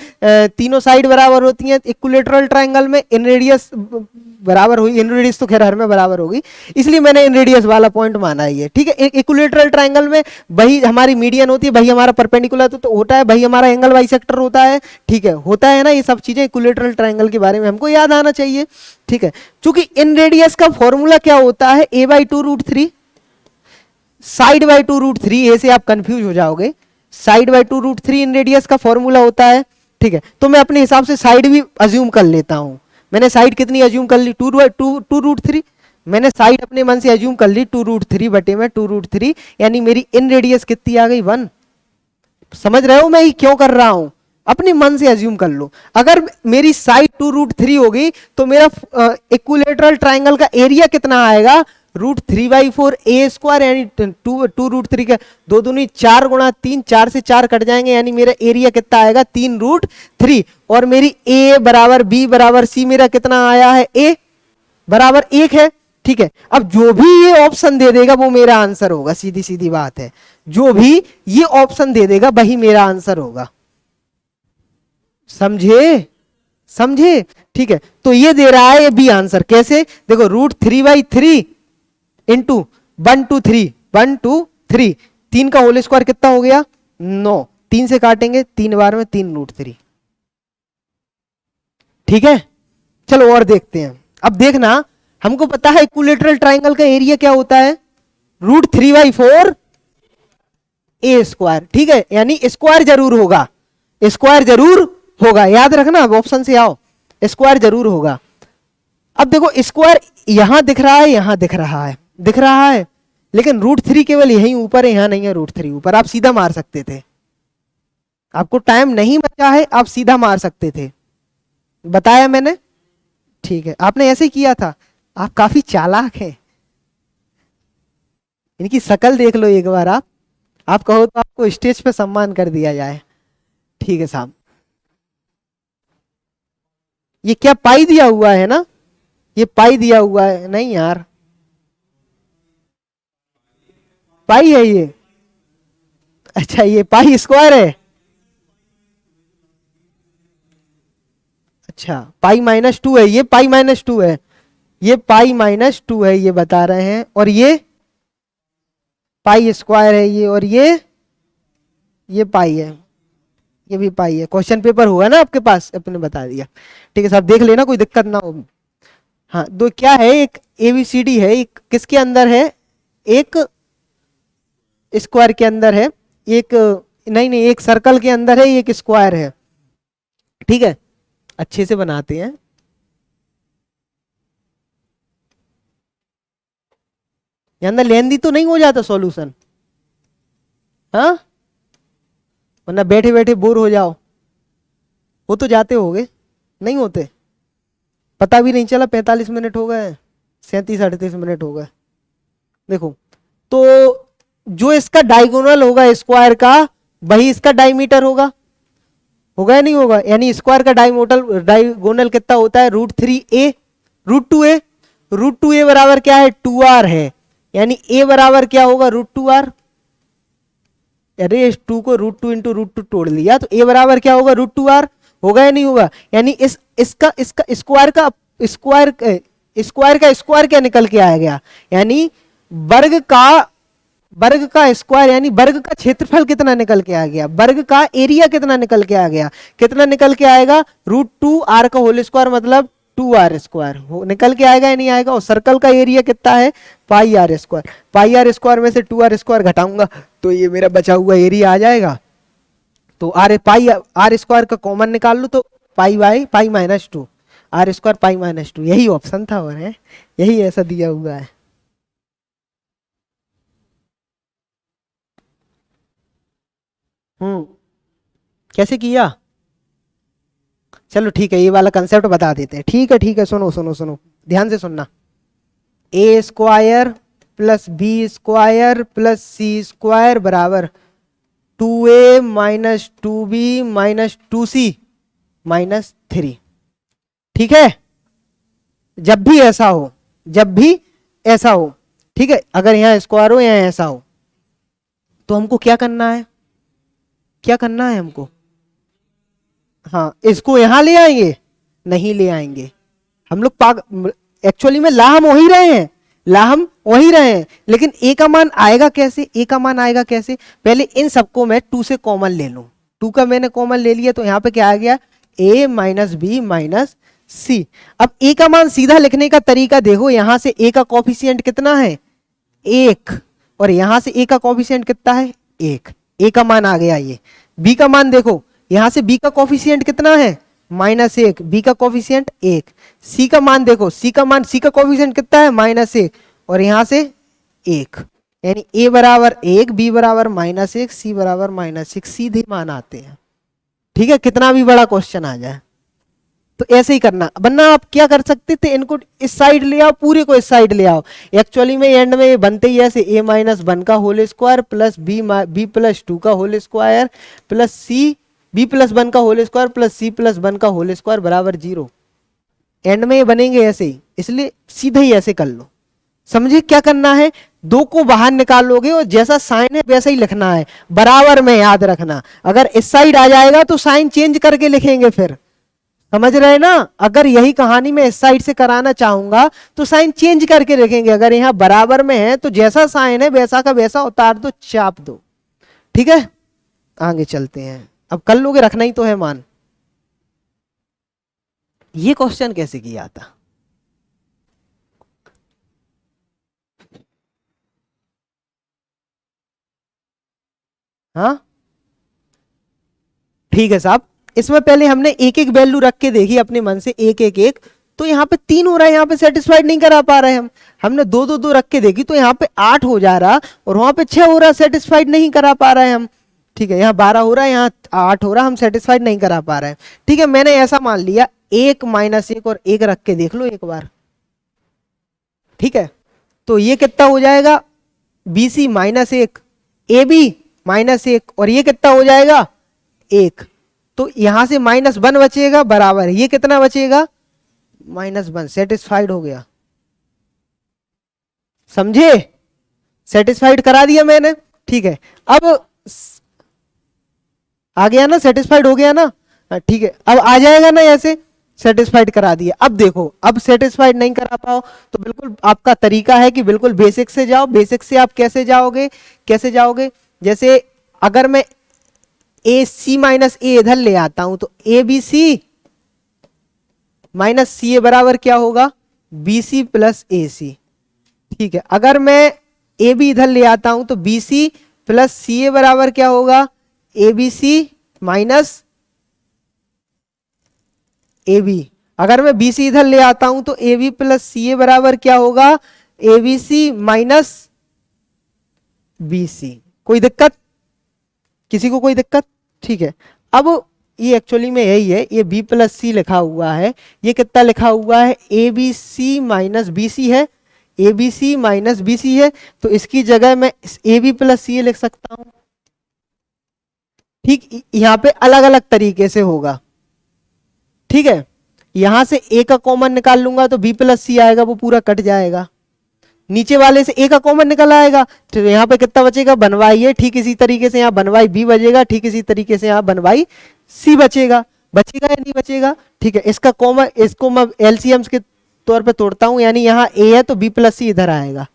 तीनों साइड बराबर होती हैं, इक्विलेटरल ट्रायंगल में इन रेडियस बराबर हुई, इन रेडियस तो खैर हर में बराबर होगी, इसलिए मैंने इन रेडियस वाला पॉइंट माना है ये, ठीक है। इक्विलेटरल ट्रायंगल में वही हमारी मीडियन होती है, वही हमारा परपेंडिकुलर तो होता है, वही हमारा एंगल बाइसेक्टर होता है, ठीक है, होता है ना। ये सब चीजें इक्विलेटरल ट्रायंगल के बारे में हमको याद आना चाहिए, ठीक है। चूंकि इन रेडियस का फॉर्मूला क्या होता है, a/2√3 साइड बाई 2√3, ए से आप कंफ्यूज हो जाओगे, साइड बाई 2√3 इन रेडियस का फॉर्मूला होता है, ठीक है। तो मैं अपने हिसाब से साइड भी अज्यूम कर लेता हूं। मैंने साइड कितनी अज्यूम कर ली? 2√3। मैंने साइड अपने मन से अज्यूम कर ली 2√3 बटे में 2√3, यानी मेरी इन रेडियस कितनी आ गई? 1। समझ रहे हो मैं ये क्यों कर रहा हूं? अपने मन से अज्यूम कर लो। अगर मेरी साइड 2√3 होगी तो मेरा इक्विलेटरल ट्राइंगल का एरिया कितना आएगा? √3/4 ए स्क्वायर, यानी 2√3 का 2 दूनी 4 गुणा 3, 4 से 4 कट जाएंगे, यानी मेरा एरिया कितना आएगा? 3√3। और मेरी ए बराबर बी बराबर सी मेरा कितना आया है? ए बराबर 1 है, ठीक है। अब जो भी ये ऑप्शन दे देगा वो मेरा आंसर होगा, सीधी सीधी बात है। जो भी ये ऑप्शन दे देगा वही मेरा आंसर होगा, समझे? समझे, ठीक है। तो ये दे रहा है ये बी आंसर, कैसे? देखो √3/3 इंटू 1 2 3 1 2 3, 3 का होल स्क्वायर कितना हो गया? 9। 3 से काटेंगे 3 बार में 3√3, ठीक है। चलो और देखते हैं। अब देखना, हमको पता है इक्विलेटरल ट्राइंगल का एरिया क्या होता है? √3/4 ए स्क्वायर, ठीक है, यानी स्क्वायर जरूर होगा, स्क्वायर जरूर होगा, याद रखना। अब ऑप्शन से आओ, स्क्वायर जरूर होगा। अब देखो स्क्वायर यहां दिख रहा है, यहां दिख रहा है, दिख रहा है, लेकिन √3 केवल यहीं ऊपर है, यहां नहीं है √3 ऊपर। आप सीधा मार सकते थे, आपको टाइम नहीं बचा है, आप सीधा मार सकते थे, बताया मैंने, ठीक है। आपने ऐसे किया था, आप काफी चालाक हैं। इनकी शक्ल देख लो एक बार, आप कहो तो आपको स्टेज पे सम्मान कर दिया जाए, ठीक है साहब। ये क्या पाई दिया हुआ है ना? ये पाई दिया हुआ है, नहीं यार, पाई है ये। अच्छा, ये पाई स्क्वायर है। अच्छा, पाई -2 है, ये पाई -2 है, ये पाई -2 है, ये बता रहे हैं। और ये पाई स्क्वायर है ये, और ये पाई है, ये भी पाई है। क्वेश्चन पेपर हुआ ना आपके पास, अपने बता दिया, ठीक है साहब, देख लेना, कोई दिक्कत ना हो। हाँ, दो क्या है, एक ABCD है, एक किसके अंदर है? एक स्क्वायर के अंदर है, एक नहीं नहीं, एक सर्कल के अंदर है, एक स्क्वायर है, ठीक है। अच्छे से बनाते हैं। ये अंदर लेंदी तो नहीं हो जाता सॉल्यूशन, हाँ? वरना बैठे बैठे बोर हो जाओ। वो तो जाते होगे, नहीं होते? पता भी नहीं चला 45 मिनट हो गए, 37-38 मिनट हो गए। देखो, तो जो इसका डायगोनल होगा स्क्वायर का, वही इसका डायमीटर होगा, होगा या नहीं होगा? यानी स्क्वायर का डायगोनल कितना होता है? √3a, √2a, √2a बराबर क्या है? 2r है, यानी a बराबर क्या होगा? √2r। अरे इस 2 को √2 इंटू √2 तोड़ लिया, तो a बराबर क्या होगा? √2r, होगा या नहीं होगा? यानी इसका स्क्वायर का स्क्वायर क्या निकल के आ गया? यानी वर्ग का स्क्वायर, यानी वर्ग का क्षेत्रफल कितना निकल के आ गया? वर्ग का एरिया कितना निकल के आ गया? कितना निकल के आएगा? √2r का होल स्क्वायर, मतलब 2r स्क्वायर निकल के आएगा या नहीं आएगा? और सर्कल का एरिया कितना है? πr square. πr स्क्वायर में से 2r स्क्वायर घटाऊंगा तो ये मेरा बचा हुआ एरिया आ जाएगा। तो r स्क्वायर का कॉमन निकाल लो, तो π/2 r स्क्वायर π-2, यही ऑप्शन था, और है यही ऐसा दिया हुआ है। कैसे किया? चलो ठीक है, ये वाला कंसेप्ट बता देते हैं, ठीक है, ठीक है। सुनो सुनो सुनो, ध्यान से सुनना। a square plus b square plus c square बराबर 2a minus 2b minus 2c minus 3, ठीक है। जब भी ऐसा हो, जब भी ऐसा हो, ठीक है, अगर यहां स्क्वायर हो या ऐसा हो, तो हमको क्या करना है? क्या करना है हमको, हाँ इसको यहां ले आएंगे, नहीं ले आएंगे हम लोग पाग, एक्चुअली में ला हम वही रहे हैं, ला हम वही रहे हैं, लेकिन ए का मान आएगा कैसे, ए का मान आएगा कैसे, पहले इन सबको मैं 2 से कॉमन ले लूं, 2 का मैंने कॉमन ले लिया तो यहाँ पे क्या आ गया, a माइनस बी माइनस सी। अब ए का मान सीधा लिखने का तरीका देखो, यहां से ए का कॉफिशिएंट कितना है 1, और यहां से ए का कॉफिशिएंट कितना है 1, ए का मान आ गया ये। बी का मान देखो, यहां से बी का कॉफिशिएंट कितना है -1, बी का कॉफिशिएंट 1। सी का मान देखो, सी का मान, सी का कॉफिशिएंट कितना है -1, और यहां से 1, यानी ए बराबर 1, बी बराबर -1, सी बराबर -1, सीधे मान आते हैं। ठीक है, कितना भी बड़ा क्वेश्चन आ जाए तो ऐसे ही करना, वरना आप क्या कर सकते थे, इनको इस साइड ले आओ, पूरे को इस साइड ले आओ। एक्चुअली में एंड में ये बनते ही ऐसे a माइनस 1 का whole square plus B plus 2 का whole square plus C B plus 1 का whole square plus C plus 1 का होल स्क्वायर बराबर 0। एंड में ये बनेंगे ऐसे ही, इसलिए सीधे ही ऐसे कर लो। समझे क्या करना है, 2 को बाहर निकालोगे और जैसा साइन है वैसा ही लिखना है, बराबर में याद रखना। अगर इस साइड आ जाएगा तो साइन चेंज करके लिखेंगे, फिर समझ रहे ना। अगर यही कहानी मैं इस साइड से कराना चाहूंगा तो साइन चेंज करके लिखेंगे, अगर यहां बराबर में है तो जैसा साइन है वैसा का वैसा उतार दो, चाप दो। ठीक है, आगे चलते हैं। अब कर लोगे, रखना ही तो है मान। ये क्वेश्चन कैसे किया था, हाँ ठीक है साहब, इसमें पहले हमने एक एक वैल्यू रख के देखी अपने मन से, एक एक एक, तो यहाँ पे 3 हो रहा है, यहाँ पे सेटिस्फाइड नहीं करा पा रहे हम। हमने 2 2 2 रख के देखी तो यहाँ पे 8 हो जा रहा और वहां पे 6 हो रहा, सेटिस्फाइड नहीं करा पा रहे हम। ठीक है, यहाँ 12 हो रहा है, यहाँ 8 हो रहा, हम सेटिस्फाइड नहीं करा पा रहे हैं। ठीक है, मैंने ऐसा मान लिया, 1 -1 और 1 रख के देख लो एक बार। ठीक है, तो ये कितना हो जाएगा, BC -1, AB -1, और ये कितना हो जाएगा 1, तो यहां से -1 बचेगा बराबर, ये कितना बचेगा -1, सेटिस्फाइड हो गया। समझे, सेटिस्फाइड करा दिया मैंने। ठीक है, अब आ गया ना, सेटिस्फाइड हो गया ना। ठीक है, अब आ जाएगा ना ऐसे, सेटिस्फाइड करा दिया। अब देखो, अब सेटिस्फाइड नहीं करा पाओ तो बिल्कुल आपका तरीका है कि बिल्कुल बेसिक से जाओ। बेसिक से आप कैसे जाओगे, कैसे जाओगे, जैसे अगर मैं ए सी माइनस ए इधर ले आता हूं तो ए बी सी माइनस सी ए बराबर क्या होगा, बी सी प्लस ए सी। ठीक है, अगर मैं ए बी इधर ले आता हूं तो बी सी प्लस सी ए बराबर क्या होगा, A B C minus A B. अगर मैं बी सी इधर ले आता हूं तो ए बी प्लस सी ए बराबर क्या होगा, A B C minus B C. कोई दिक्कत, किसी को कोई दिक्कत? ठीक है, अब ये एक्चुअली में यही है, ये b प्लस सी लिखा हुआ है, ये कितना लिखा हुआ है, a B C minus B c है, a B C minus B c है, तो इसकी जगह मैं ए बी प्लस सी लिख सकता हूं। ठीक, यहां पे अलग अलग तरीके से होगा। ठीक है, यहां से ए का कॉमन निकाल लूंगा तो b प्लस सी आएगा, वो पूरा कट जाएगा। नीचे वाले से ए का कॉमन निकल आएगा तो यहाँ पे कितना बचेगा, बनवाई है। ठीक इसी तरीके से यहाँ बनवाई बी बचेगा, ठीक इसी तरीके से यहाँ बनवाई सी बचेगा। बचेगा या नहीं बचेगा? ठीक है, इसका कॉमन, इसको मैं एलसीएम्स के तौर पे तोड़ता हूं, यानी यहाँ ए है तो बी प्लस सी इधर आएगा,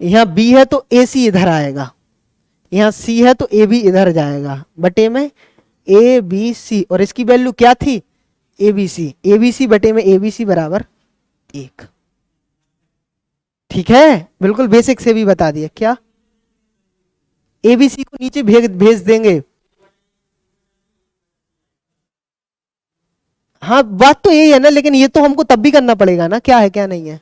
यहाँ बी है तो ए सी इधर आएगा, यहाँ सी है तो ए बी इधर जाएगा, बटे में ए बी सी, और इसकी वैल्यू क्या थी, A B C, A B C बटे में ए बी सी बराबर 1। ठीक है, बिल्कुल बेसिक से भी बता दिया। क्या एबीसी को नीचे भेज देंगे? हाँ बात तो यही है ना, लेकिन ये तो हमको तब भी करना पड़ेगा ना, क्या है क्या नहीं है।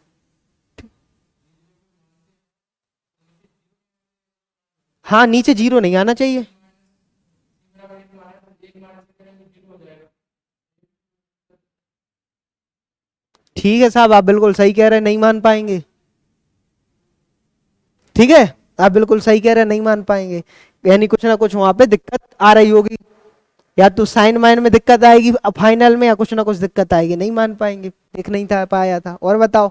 हाँ, नीचे 0 नहीं आना चाहिए। ठीक है साहब, आप बिल्कुल सही कह रहे हैं, नहीं मान पाएंगे। ठीक है, आप बिल्कुल सही कह रहे हैं, नहीं मान पाएंगे, यानी कुछ ना कुछ वहां पे दिक्कत आ रही होगी, या तो साइन माइन में दिक्कत आएगी फाइनल में, या कुछ ना कुछ दिक्कत आएगी, नहीं मान पाएंगे, देख नहीं था पाया था। और बताओ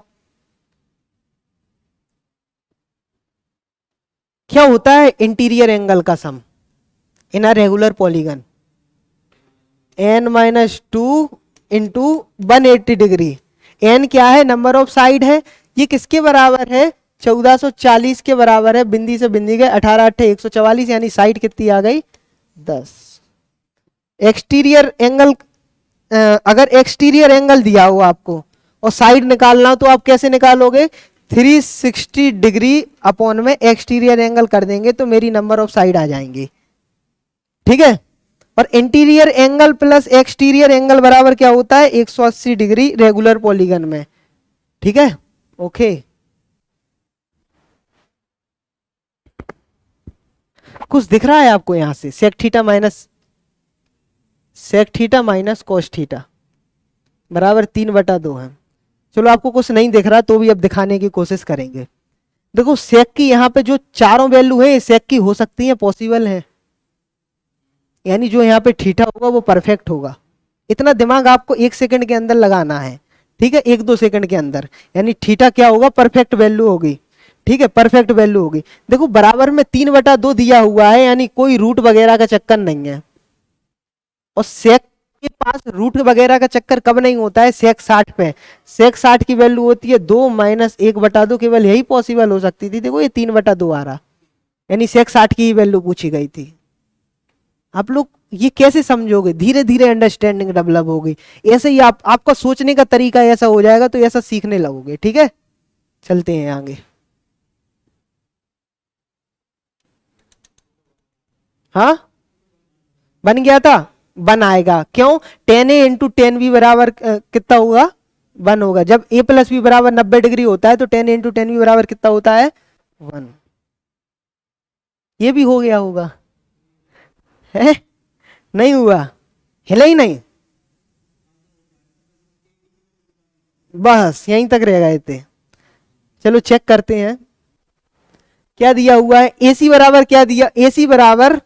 क्या होता है इंटीरियर एंगल का sum, in a regular polygon, n-2 into 180 degree. n क्या है, नंबर ऑफ साइड है, ये किसके बराबर है, 1440 के बराबर है, बिंदी से बिंदी गए 18 8 144, यानी साइड कितनी आ गई 10। एक्सटीरियर एंगल, अगर एक्सटीरियर एंगल दिया हो आपको और साइड निकालना हो तो आप कैसे निकालोगे, 360 डिग्री अपॉन में एक्सटीरियर एंगल कर देंगे तो मेरी नंबर ऑफ साइड आ जाएंगे, ठीक है। और interior angle plus exterior angle बराबर क्या होता है, 180 डिग्री रेगुलर पॉलीगन में, ठीक है। ओके, कुछ दिख रहा है आपको यहां से, sec theta minus cos theta बराबर 3/2 है। चलो आपको कुछ नहीं दिख रहा तो भी अब दिखाने की कोशिश करेंगे। देखो सेक की यहाँ पे जो चारों वैल्यू है सेक की हो सकती है, पॉसिबल है, यानी जो यहाँ पे थीटा होगा वो परफेक्ट होगा। इतना दिमाग आपको 1 सेकंड के अंदर लगाना है, ठीक है, 1-2 सेकंड के अंदर, यानी थीटा क्या होगा, परफेक्ट वैल्यू होगी, ठीक है, परफेक्ट वैल्यू होगी। देखो बराबर में 3/2 दिया हुआ है, यानी कोई रूट वगैरह का चक्कर नहीं है। और सेक के पास रूट वगैरह का चक्कर कब नहीं होता है, सेक 60 पे। सेक 60 की वैल्यू होती है 2 माइनस 1/2, केवल यही पॉसिबल हो सकती थी। देखो ये 3/2 आ रहा, यानी सेक 60 की ही वैल्यू पूछी गई थी। आप लोग ये कैसे समझोगे, धीरे धीरे अंडरस्टैंडिंग डेवलप होगी, ऐसे ही आपका सोचने का तरीका ऐसा हो जाएगा तो ऐसा सीखने लगोगे, ठीक है। चलते हैं आगे। हाँ बन गया था, बन आएगा, क्यों, 10a इंटू 10b बराबर कितना होगा, 1 होगा। जब a प्लस बी बराबर 90 डिग्री होता है तो 10a इंटू 10b बराबर कितना होता है, 1। ये भी हो गया होगा, है नहीं हुआ, हिला ही नहीं, बस यहीं तक रह गए थे। चलो चेक करते हैं क्या दिया हुआ है। AC बराबर क्या दिया, AC बराबर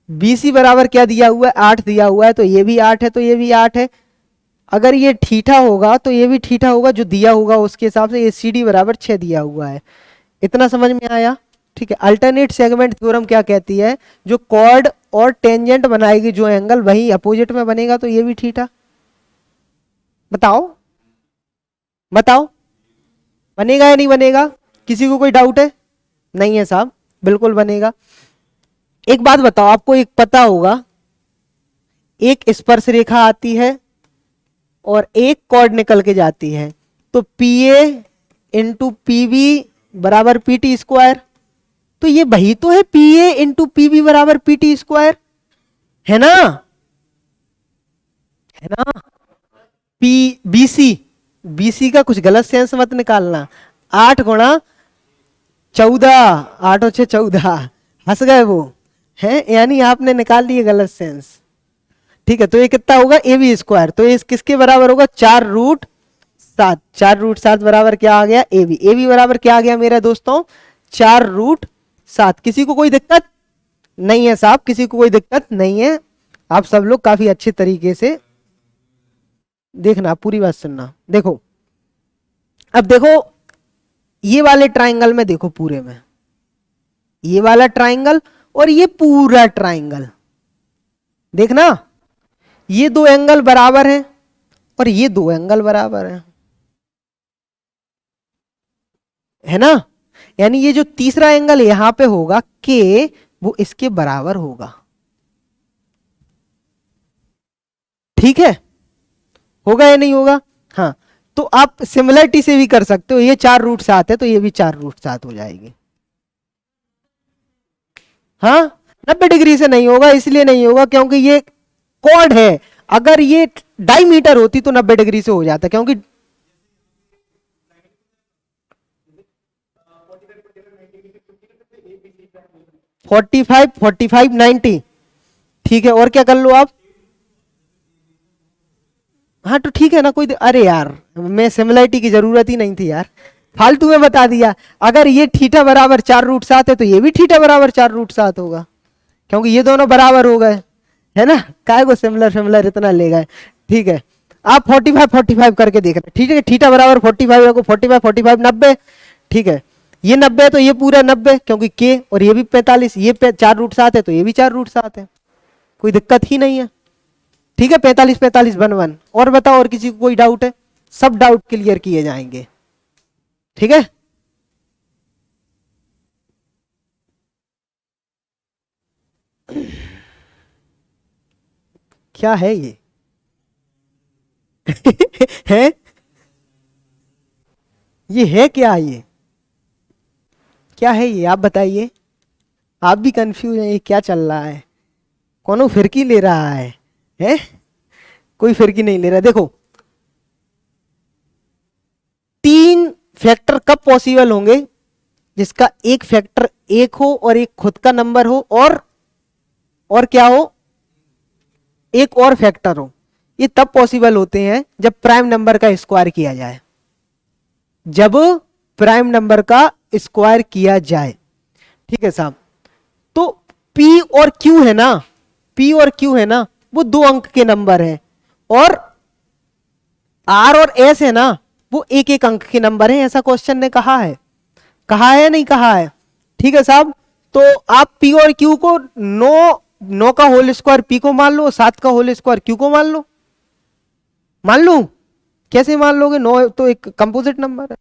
BC बराबर क्या दिया हुआ है, 8 दिया हुआ है, तो ये भी 8 है, तो ये भी 8 है। अगर ये थीटा होगा तो ये भी थीटा होगा, जो दिया होगा उसके हिसाब से। ACD बराबर 6 दिया हुआ है। इतना समझ में आया, ठीक है। अल्टरनेट सेगमेंट थ्योरम क्या कहती है, जो कॉर्ड और टेंजेंट बनाएगी जो एंगल, वही अपोजिट में बनेगा, तो ये भी थीटा। बताओ बताओ, बनेगा या नहीं बनेगा, किसी को कोई डाउट है, नहीं है साहब, बिल्कुल बनेगा। एक बात बताओ, आपको एक पता होगा, एक स्पर्श रेखा आती है और एक कॉर्ड निकल के जाती है, तो PA इंटू PB बराबर PT स्क्वायर, तो ये वही तो है, PA इंटू PB बराबर PT स्क्वायर, है ना, है ना। BC का कुछ गलत सेंस मत निकालना। 8 गुणा 14, 8 और 6 14, हंस गए वो, है, यानी आपने निकाल लिए गलत सेंस, ठीक है। तो ये कितना होगा, AB स्क्वायर, तो ये किसके बराबर होगा, 4√7। 4√7 बराबर क्या आ गया, AB बराबर क्या आ गया मेरे दोस्तों, 4√7। किसी को कोई दिक्कत नहीं है साहब, किसी को कोई दिक्कत नहीं है। आप सब लोग काफी अच्छे तरीके से देखना, पूरी बात सुनना। देखो अब देखो ये वाले ट्राइंगल में, देखो पूरे में ये वाला ट्राइंगल और ये पूरा ट्राइंगल, देखना ये 2 एंगल बराबर हैं और ये 2 एंगल बराबर हैं, है ना। यानी ये जो तीसरा एंगल यहां पे होगा के, वो इसके बराबर होगा, ठीक है, होगा या नहीं होगा। हाँ, तो आप सिमिलरिटी से भी कर सकते हो, ये 4√7 है तो ये भी 4√7 हो जाएगी। हाँ 90 डिग्री से नहीं होगा, इसलिए नहीं होगा क्योंकि ये कॉर्ड है। अगर ये डायमीटर होती तो 90 डिग्री से हो जाता, क्योंकि फोर्टी फाइव 90, ठीक है। और क्या कर लो आप, हाँ तो ठीक है ना, कोई अरे यार मैं सिमिलरिटी की जरूरत ही नहीं थी यार, फालतू में बता दिया। अगर ये थीटा बराबर 4√7 है तो ये भी थीटा बराबर 4√7 होगा, क्योंकि ये दोनों बराबर हो गए, है ना। काय को सिमिलर इतना ले गए, ठीक है। आप 45 करके देख रहे, ठीक है। थीटा बराबर 45 रखो, 45 90, ठीक है। ये 90 है तो ये पूरा 90 क्योंकि के, और ये भी 45, ये 4√7 है तो ये भी 4√7 है, कोई दिक्कत ही नहीं है। ठीक है, 45 45 1 1। और बताओ, और किसी को कोई डाउट है? सब डाउट क्लियर किए जाएंगे। ठीक है, क्या है ये? है, ये है क्या? ये क्या है ये, आप बताइए। आप भी कंफ्यूज हैं, ये क्या चल रहा है? कौन फिरकी ले रहा है? हैं? कोई फिरकी नहीं ले रहा। देखो, 3 फैक्टर कब पॉसिबल होंगे? जिसका एक फैक्टर 1 हो और एक खुद का नंबर हो, और क्या हो, एक और फैक्टर हो। ये तब पॉसिबल होते हैं जब प्राइम नंबर का स्क्वायर किया जाए, जब प्राइम नंबर का स्क्वायर किया जाए। ठीक है साहब, तो P और Q है ना, P और Q है ना, वो 2 अंक के नंबर है, और R और S है ना, वो 1 1 अंक के नंबर है। ऐसा क्वेश्चन ने कहा है, कहा है नहीं कहा है? ठीक है साहब, तो आप P और Q को 9 का होल स्क्वायर P को मान लो, 7 का होल स्क्वायर Q को मान लो। मान लो, कैसे मान लोगे? 9 तो एक कंपोजिट नंबर है,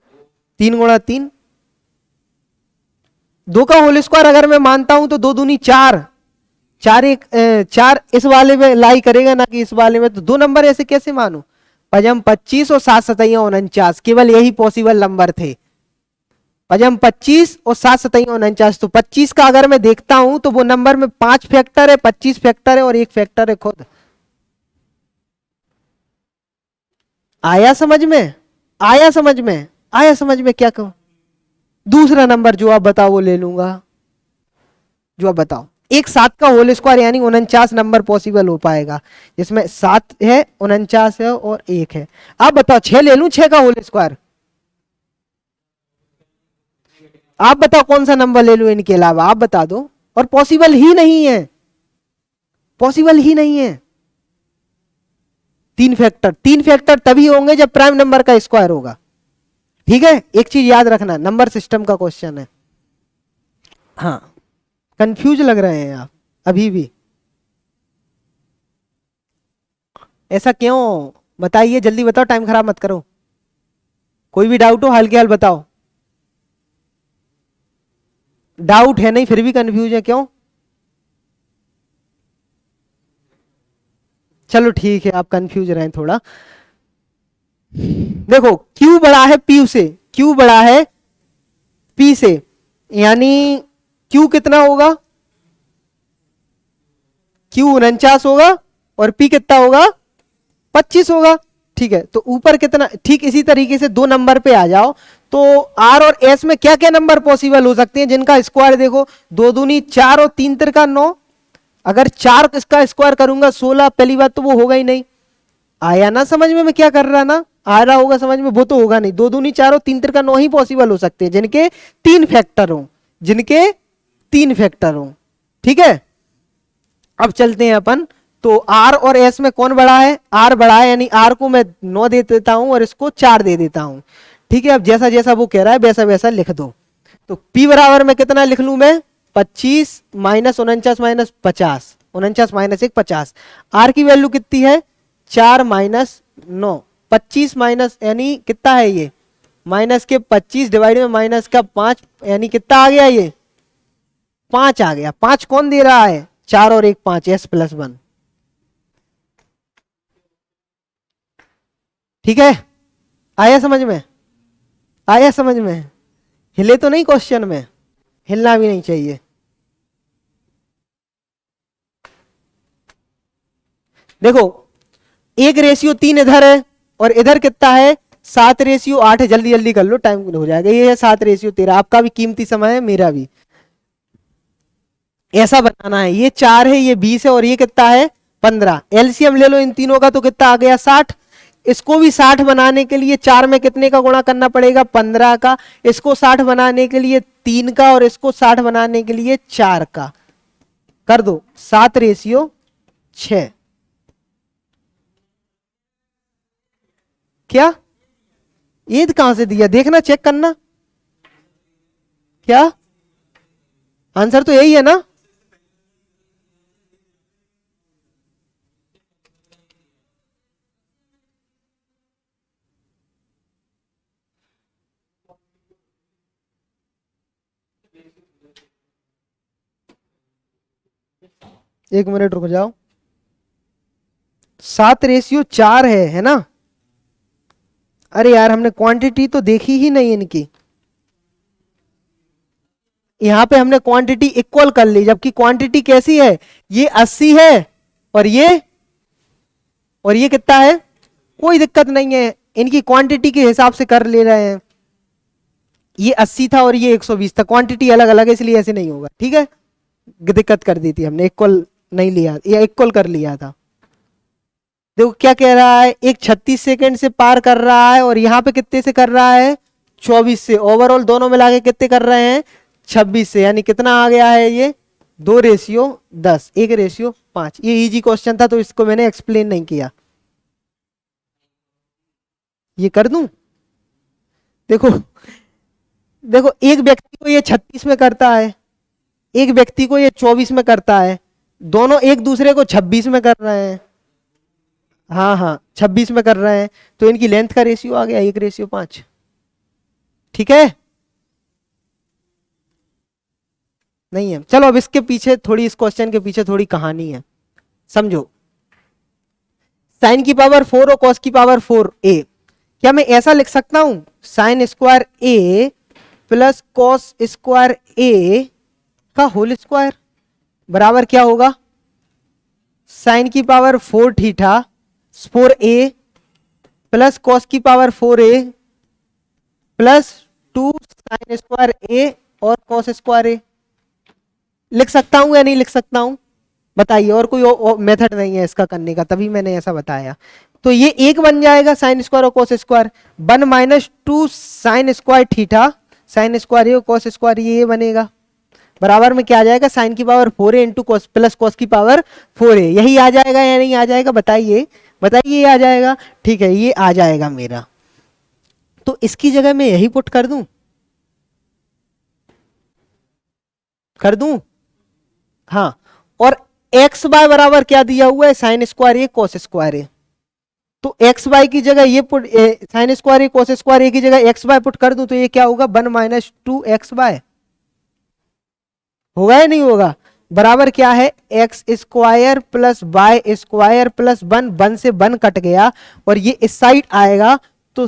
3 गुणा 3। 2 का होल स्क्वायर अगर मैं मानता हूं तो 2 दूनी 4, 4 इस वाले में लाई करेगा ना कि इस वाले में, तो 2 नंबर ऐसे कैसे मानू? पजम 25 और 7 सतैया 49, केवल यही पॉसिबल नंबर थे, पजम 25 और 7 सतैया 49। तो 25 का अगर मैं देखता हूं तो वो नंबर में 5 फैक्टर है, 25 फैक्टर है और 1 फैक्टर है खुद। आया समझ में? आया समझ में? आया समझ में? क्या कहूं? दूसरा नंबर जो आप बताओ वो ले लूंगा, जो आप बताओ। एक 7 का होल स्क्वायर यानी 49 नंबर पॉसिबल हो पाएगा, जिसमें 7 है, 49 है और 1 है। आप बताओ, 6 ले लूं? 6 का होल स्क्वायर आप बताओ कौन सा नंबर ले लूं इनके अलावा, आप बता दो। और पॉसिबल ही नहीं है, पॉसिबल ही नहीं है। 3 फैक्टर तभी होंगे जब प्राइम नंबर का स्क्वायर होगा। ठीक है, एक चीज याद रखना, नंबर सिस्टम का क्वेश्चन है। हाँ, कंफ्यूज लग रहे हैं आप अभी भी? ऐसा क्यों? बताइए, जल्दी बताओ, टाइम खराब मत करो। कोई भी डाउट हो, हाल के हाल बताओ। डाउट है नहीं फिर भी कंफ्यूज है, क्यों? चलो ठीक है, आप कंफ्यूज रहे थोड़ा। देखो, Q बड़ा है P से, Q बड़ा है P से, यानी Q कितना होगा? Q 49 होगा और P कितना होगा? 25 होगा। ठीक है, तो ऊपर कितना? ठीक इसी तरीके से 2 नंबर पे आ जाओ, तो R और S में क्या क्या नंबर पॉसिबल हो सकते हैं जिनका स्क्वायर देखो? 2 दूनी 4 और 3 तिरका 9। अगर 4 इसका स्क्वायर करूंगा 16, पहली बात तो वो होगा ही नहीं। आया ना समझ में? मैं क्या कर रहा ना, आ रहा होगा समझ में? वो तो होगा नहीं। 2 दूनी 4 और 3 तिरका 9 ही पॉसिबल हो सकते हैं जिनके 3 फैक्टर हो, जिनके 3 फैक्टर हो। ठीक है, अब चलते हैं अपन। तो R और S में कौन बड़ा है? R बड़ा है, यानी R को मैं 9 दे देता हूं और इसको 4 दे देता हूं। ठीक है, अब जैसा जैसा वो कह रहा है वैसा वैसा लिख दो। तो P बराबर में कितना लिख लूं मैं? 25 माइनस 49 माइनस 50, 49 माइनस 1 50। R की वैल्यू कितनी है? 4 माइनस 9, 25 माइनस यानी कितना है ये? माइनस के 25 डिवाइड में माइनस का 5, यानी कितना आ गया ये? 5 आ गया। 5 कौन दे रहा है? 4 और 1 5, S प्लस 1। ठीक है, आया समझ में? आया समझ में? हिले तो नहीं क्वेश्चन में? हिलना भी नहीं चाहिए। देखो, 1:3 इधर है और इधर कितना है? 7:8 है। जल्दी जल्दी कर लो, टाइम हो जाएगा। ये है 7:13। आपका भी कीमती समय है, मेरा भी। ऐसा बनाना है। ये 4 है, ये 20 है और ये कितना है? 15। एलसीएम ले लो इन तीनों का, तो कितना आ गया? 60। इसको भी 60 बनाने के लिए 4 में कितने का गुणा करना पड़ेगा? 15 का। इसको 60 बनाने के लिए 3 का, और इसको 60 बनाने के लिए 4 का। कर दो, 7:6। क्या? ईद कहां से दिया? देखना, चेक करना। क्या आंसर तो यही है ना? एक मिनट रुक जाओ। 7:4 है ना? अरे यार हमने क्वांटिटी तो देखी ही नहीं इनकी। यहां पे हमने क्वांटिटी इक्वल कर ली, जबकि क्वांटिटी कैसी है? ये 80 है और ये कितना है? कोई दिक्कत नहीं है, इनकी क्वांटिटी के हिसाब से कर ले रहे हैं। ये 80 था और ये 120 था, क्वांटिटी अलग अलग है इसलिए ऐसे नहीं होगा। ठीक है, दिक्कत कर दी थी हमने, इक्वल नहीं लिया या इक्वल कर लिया था। देखो क्या कह रहा है, एक 36 सेकंड से पार कर रहा है और यहाँ पे कितने से कर रहा है? 24 से। ओवरऑल दोनों मिला के कितने कर रहे हैं? 26 से। यानी कितना आ गया है ये? 2:10, 1:5। ये इजी क्वेश्चन था तो इसको मैंने एक्सप्लेन नहीं किया। ये कर दूं? देखो देखो, एक व्यक्ति को ये 36 में करता है, एक व्यक्ति को ये 24 में करता है, दोनों एक दूसरे को 26 में कर रहे हैं। हाँ हाँ 26 में कर रहे हैं, तो इनकी लेंथ का रेशियो आ गया 1:5। ठीक है, नहीं है? चलो अब इसके पीछे थोड़ी, इस क्वेश्चन के पीछे थोड़ी कहानी है, समझो। साइन की पावर 4 और कॉस की पावर 4a, क्या मैं ऐसा लिख सकता हूं? Sine square a plus cos square a का होल स्क्वायर बराबर क्या होगा? साइन की power 4 theta 4a plus cos की power 4a plus 2 sine square a और कॉस स्क्वायर a। लिख सकता हूं या नहीं लिख सकता हूं? बताइए। और कोई मेथड नहीं है इसका करने का, तभी मैंने ऐसा बताया। तो ये एक बन जाएगा साइन स्क्वायर और cos square, 1-2 sine square theta sine square a और कॉस स्क्वायर ये बनेगा। बराबर में क्या आ जाएगा? साइन की power 4a into cos plus cos की पावर 4a। यही आ जाएगा या नहीं आ जाएगा? बताइए बताइए, ये आ जाएगा? ठीक है, ये आ जाएगा मेरा। तो इसकी जगह मैं यही पुट कर दूं, कर दूं? हाँ, और एक्स वाई बराबर क्या दिया हुआ है? साइन स्क्वायर ए कॉस स्क्वायर ए। तो एक्स वाई की जगह ये पुट, साइन स्क्वायर ए कॉस स्क्वायर ए की जगह एक्स वाई पुट कर दूं तो ये क्या होगा? 1-2 एक्स वाई। होगा या नहीं होगा? बराबर क्या है? X square plus y square plus 1 से 1 कट गया और ये इस साइड आएगा तो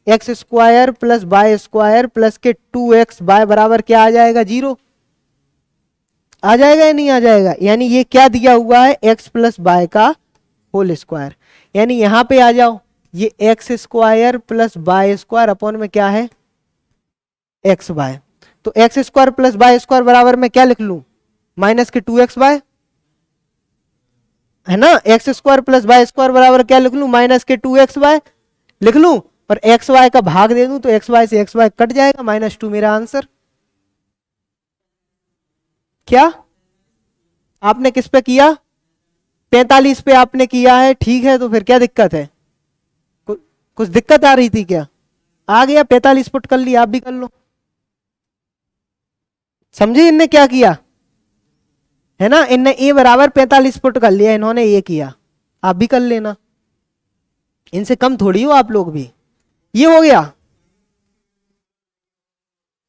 x square plus y square plus के 2x वाई बराबर क्या आ जाएगा? 0 आ जाएगा या नहीं आ जाएगा? यानी ये क्या दिया हुआ है? एक्स प्लस वाई का होल स्क्वायर। यानी यहां पे आ जाओ, ये x square plus y square upon में क्या है? X y. तो x square plus y square बराबर में क्या लिख लूं? माइनस के 2x वाई, है ना? X square plus y square बराबर क्या लिख लूं? माइनस के 2x वाई लिख लूं और एक्स वाई का भाग दे दूं तो एक्स वाई से एक्स वाई कट जाएगा, -2 मेरा आंसर। क्या आपने किस पे किया? 45 पे आपने किया है, ठीक है। तो फिर क्या दिक्कत है? कुछ दिक्कत आ रही थी क्या? आ गया, 45 पुट कर लिया, आप भी कर लो। समझे इनने क्या किया है ना? इनने ए बराबर 45 पुट कर लिया, इन्होंने ये किया, आप भी कर लेना। इनसे कम थोड़ी हो आप लोग भी। ये हो गया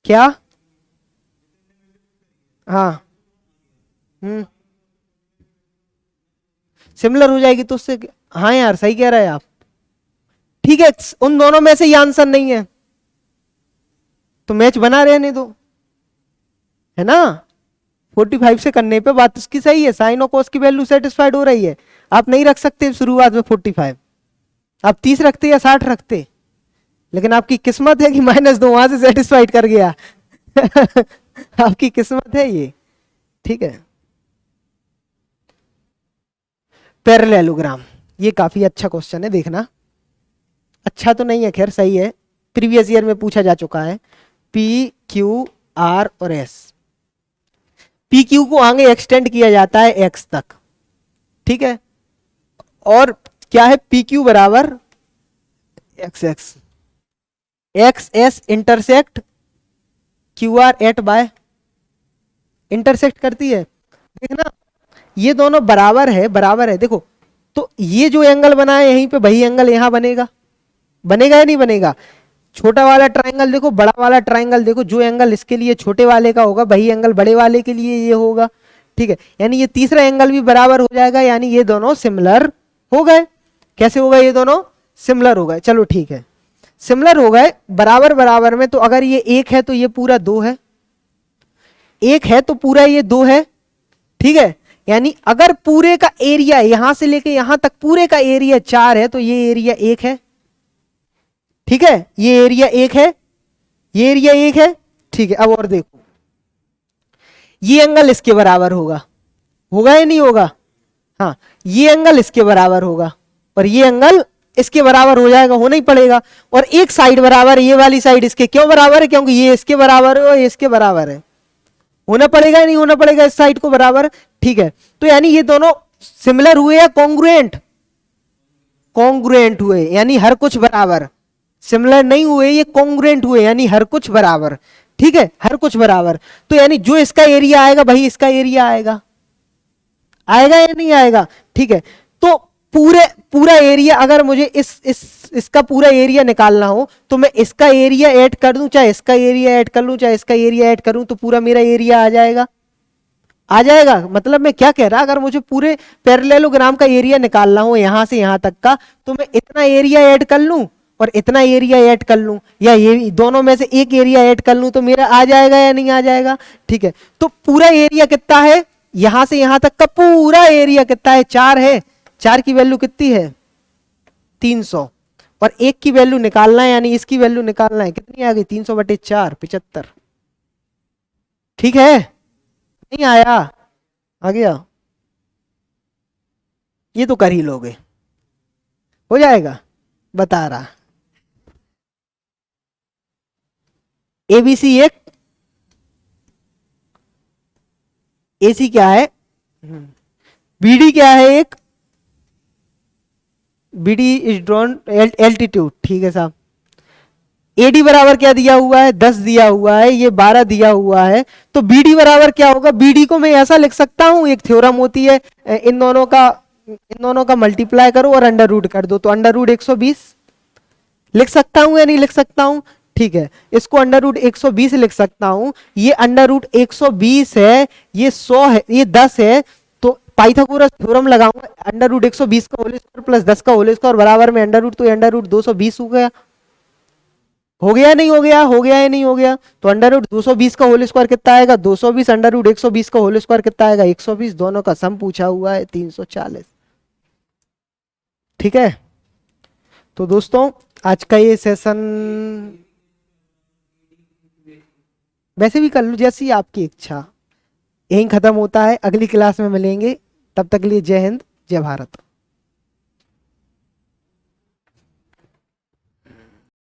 क्या? हाँ सिमिलर हो जाएगी तो उससे। हाँ यार सही कह रहे हैं आप। ठीक है, उन दोनों में से ये आंसर नहीं है तो मैच बना रहने दो, है ना? 45 से करने पे बात उसकी सही है, साइन और कोस की वैल्यू सेटिस्फाइड हो रही है। आप नहीं रख सकते शुरुआत में 45, आप 30 रखते या 60 रखते, लेकिन आपकी किस्मत है कि -2 वहां से सेटिस्फाइड कर गया। आपकी किस्मत है ये। ठीक है, पैरेललोग्राम, ये काफी अच्छा क्वेश्चन है, देखना। अच्छा तो नहीं है, खैर सही है, प्रीवियस ईयर में पूछा जा चुका है। पी क्यू आर और एस। पी क्यू को आगे एक्सटेंड किया जाता है एक्स तक, ठीक है। और क्या है? पी क्यू बराबर x x x s intersect q r at by intersect करती है, देखना ये दोनों बराबर है, बराबर है। देखो तो ये जो एंगल बना है यहीं पे वही एंगल यहां बनेगा, बनेगा या नहीं बनेगा। छोटा वाला ट्रायंगल देखो, बड़ा वाला ट्रायंगल देखो, जो एंगल इसके लिए छोटे वाले का होगा वही एंगल बड़े वाले के लिए ये होगा, ठीक है। यानी ये तीसरा एंगल भी बराबर हो जाएगा, यानी ये दोनों सिमिलर हो गए। कैसे हो गए, ये दोनों सिमिलर हो गए। चलो ठीक है, सिमिलर हो गए बराबर बराबर में। तो अगर ये एक है तो ये पूरा दो है, एक है तो पूरा ये दो है, ठीक है। यानी अगर पूरे का एरिया यहां से लेके यहां तक पूरे का एरिया 4 है तो ये एरिया 1 है, ठीक है। ये एरिया 1 है, ये एरिया 1 है, ठीक है। अब और देखो, ये एंगल इसके बराबर होगा, होगा या नहीं होगा, हाँ ये एंगल इसके बराबर होगा और ये एंगल इसके बराबर हो जाएगा, होना ही पड़ेगा। और एक साइड बराबर, ये वाली साइड इसके क्यों बराबर है, क्योंकि ये इसके बराबर है और ये इसके बराबर है, होना पड़ेगा या नहीं होना पड़ेगा इस साइड को बराबर, ठीक है। तो यानी ये दोनों सिमिलर हुए या कॉन्ग्रुएंट, कॉन्ग्रुएंट हुए, यानी हर कुछ बराबर। सिमिलर नहीं हुए, ये कॉन्ग्रुएंट हुए, यानी हर कुछ बराबर, ठीक है, हर कुछ बराबर। तो यानी जो इसका एरिया आएगा वही इसका एरिया आएगा, आएगा या नहीं आएगा, ठीक है। तो पूरा एरिया अगर मुझे इसका पूरा एरिया निकालना हो तो मैं इसका एरिया ऐड कर दूं, चाहे इसका एरिया ऐड कर लूं, चाहे इसका एरिया ऐड करूं, तो पूरा मेरा एरिया आ जाएगा, आ जाएगा। मतलब मैं क्या कह रहा, अगर मुझे पूरे पैरेललोग्राम का एरिया निकालना हो यहां से यहां तक का, तो मैं इतना एरिया ऐड कर लूं और इतना एरिया ऐड कर लूं, या ये दोनों में से एक एरिया ऐड कर लूं, तो मेरा आ जाएगा या नहीं आ जाएगा, ठीक है। तो पूरा एरिया कितना है, यहां से यहां तक का पूरा एरिया कितना है, 4 है। 4 की वैल्यू कितनी है, 300, और एक की वैल्यू निकालना है, यानी इसकी वैल्यू निकालना है, कितनी आ गई, 300/4 75, ठीक है। नहीं आया, आ गया, ये तो कर ही लोगे, हो जाएगा, बता रहा। एबीसी एक, एसी क्या है, बीडी क्या है एक, बीडी इज ड्रॉन एल्टीट्यूड, ठीक है साहब। एडी बराबर क्या दिया हुआ है, 10 दिया हुआ है, ये 12 दिया हुआ है, तो बीडी बराबर क्या होगा। बीडी को मैं ऐसा लिख सकता हूं, एक थ्योरम होती है, इन दोनों का मल्टीप्लाई करो और अंडर रूट कर दो, तो अंडर रूट 120 लिख सकता हूं या नहीं लिख सकता हूं, ठीक है। इसको अंडर रूट 120 लिख सकता हूं, ये अंडर रूट 120 है, ये 100 है, ये 10 है, तो पाइथागोरस थ्योरम लगाऊंगा, अंडर रूट 120 का होल स्क्वायर प्लस 10 का होल स्क्वायर बराबर में अंडर रूट, तो अंडर रूट 220 हो गया, हो गया नहीं हो गया, हो गया या नहीं हो गया। तो अंडर रूट 220 का होल स्क्वायर कितना आएगा, 220, अंडर रूट 120 का होल स्क्वायर कितना आएगा, 120, दोनों का सम पूछा हुआ है 340, ठीक है। तो दोस्तों आज का ये सेशन वैसे भी कर लो, जैसी आपकी इच्छा, यहीं खत्म होता है, अगली क्लास में मिलेंगे, तब तक के लिए जय हिंद जय भारत।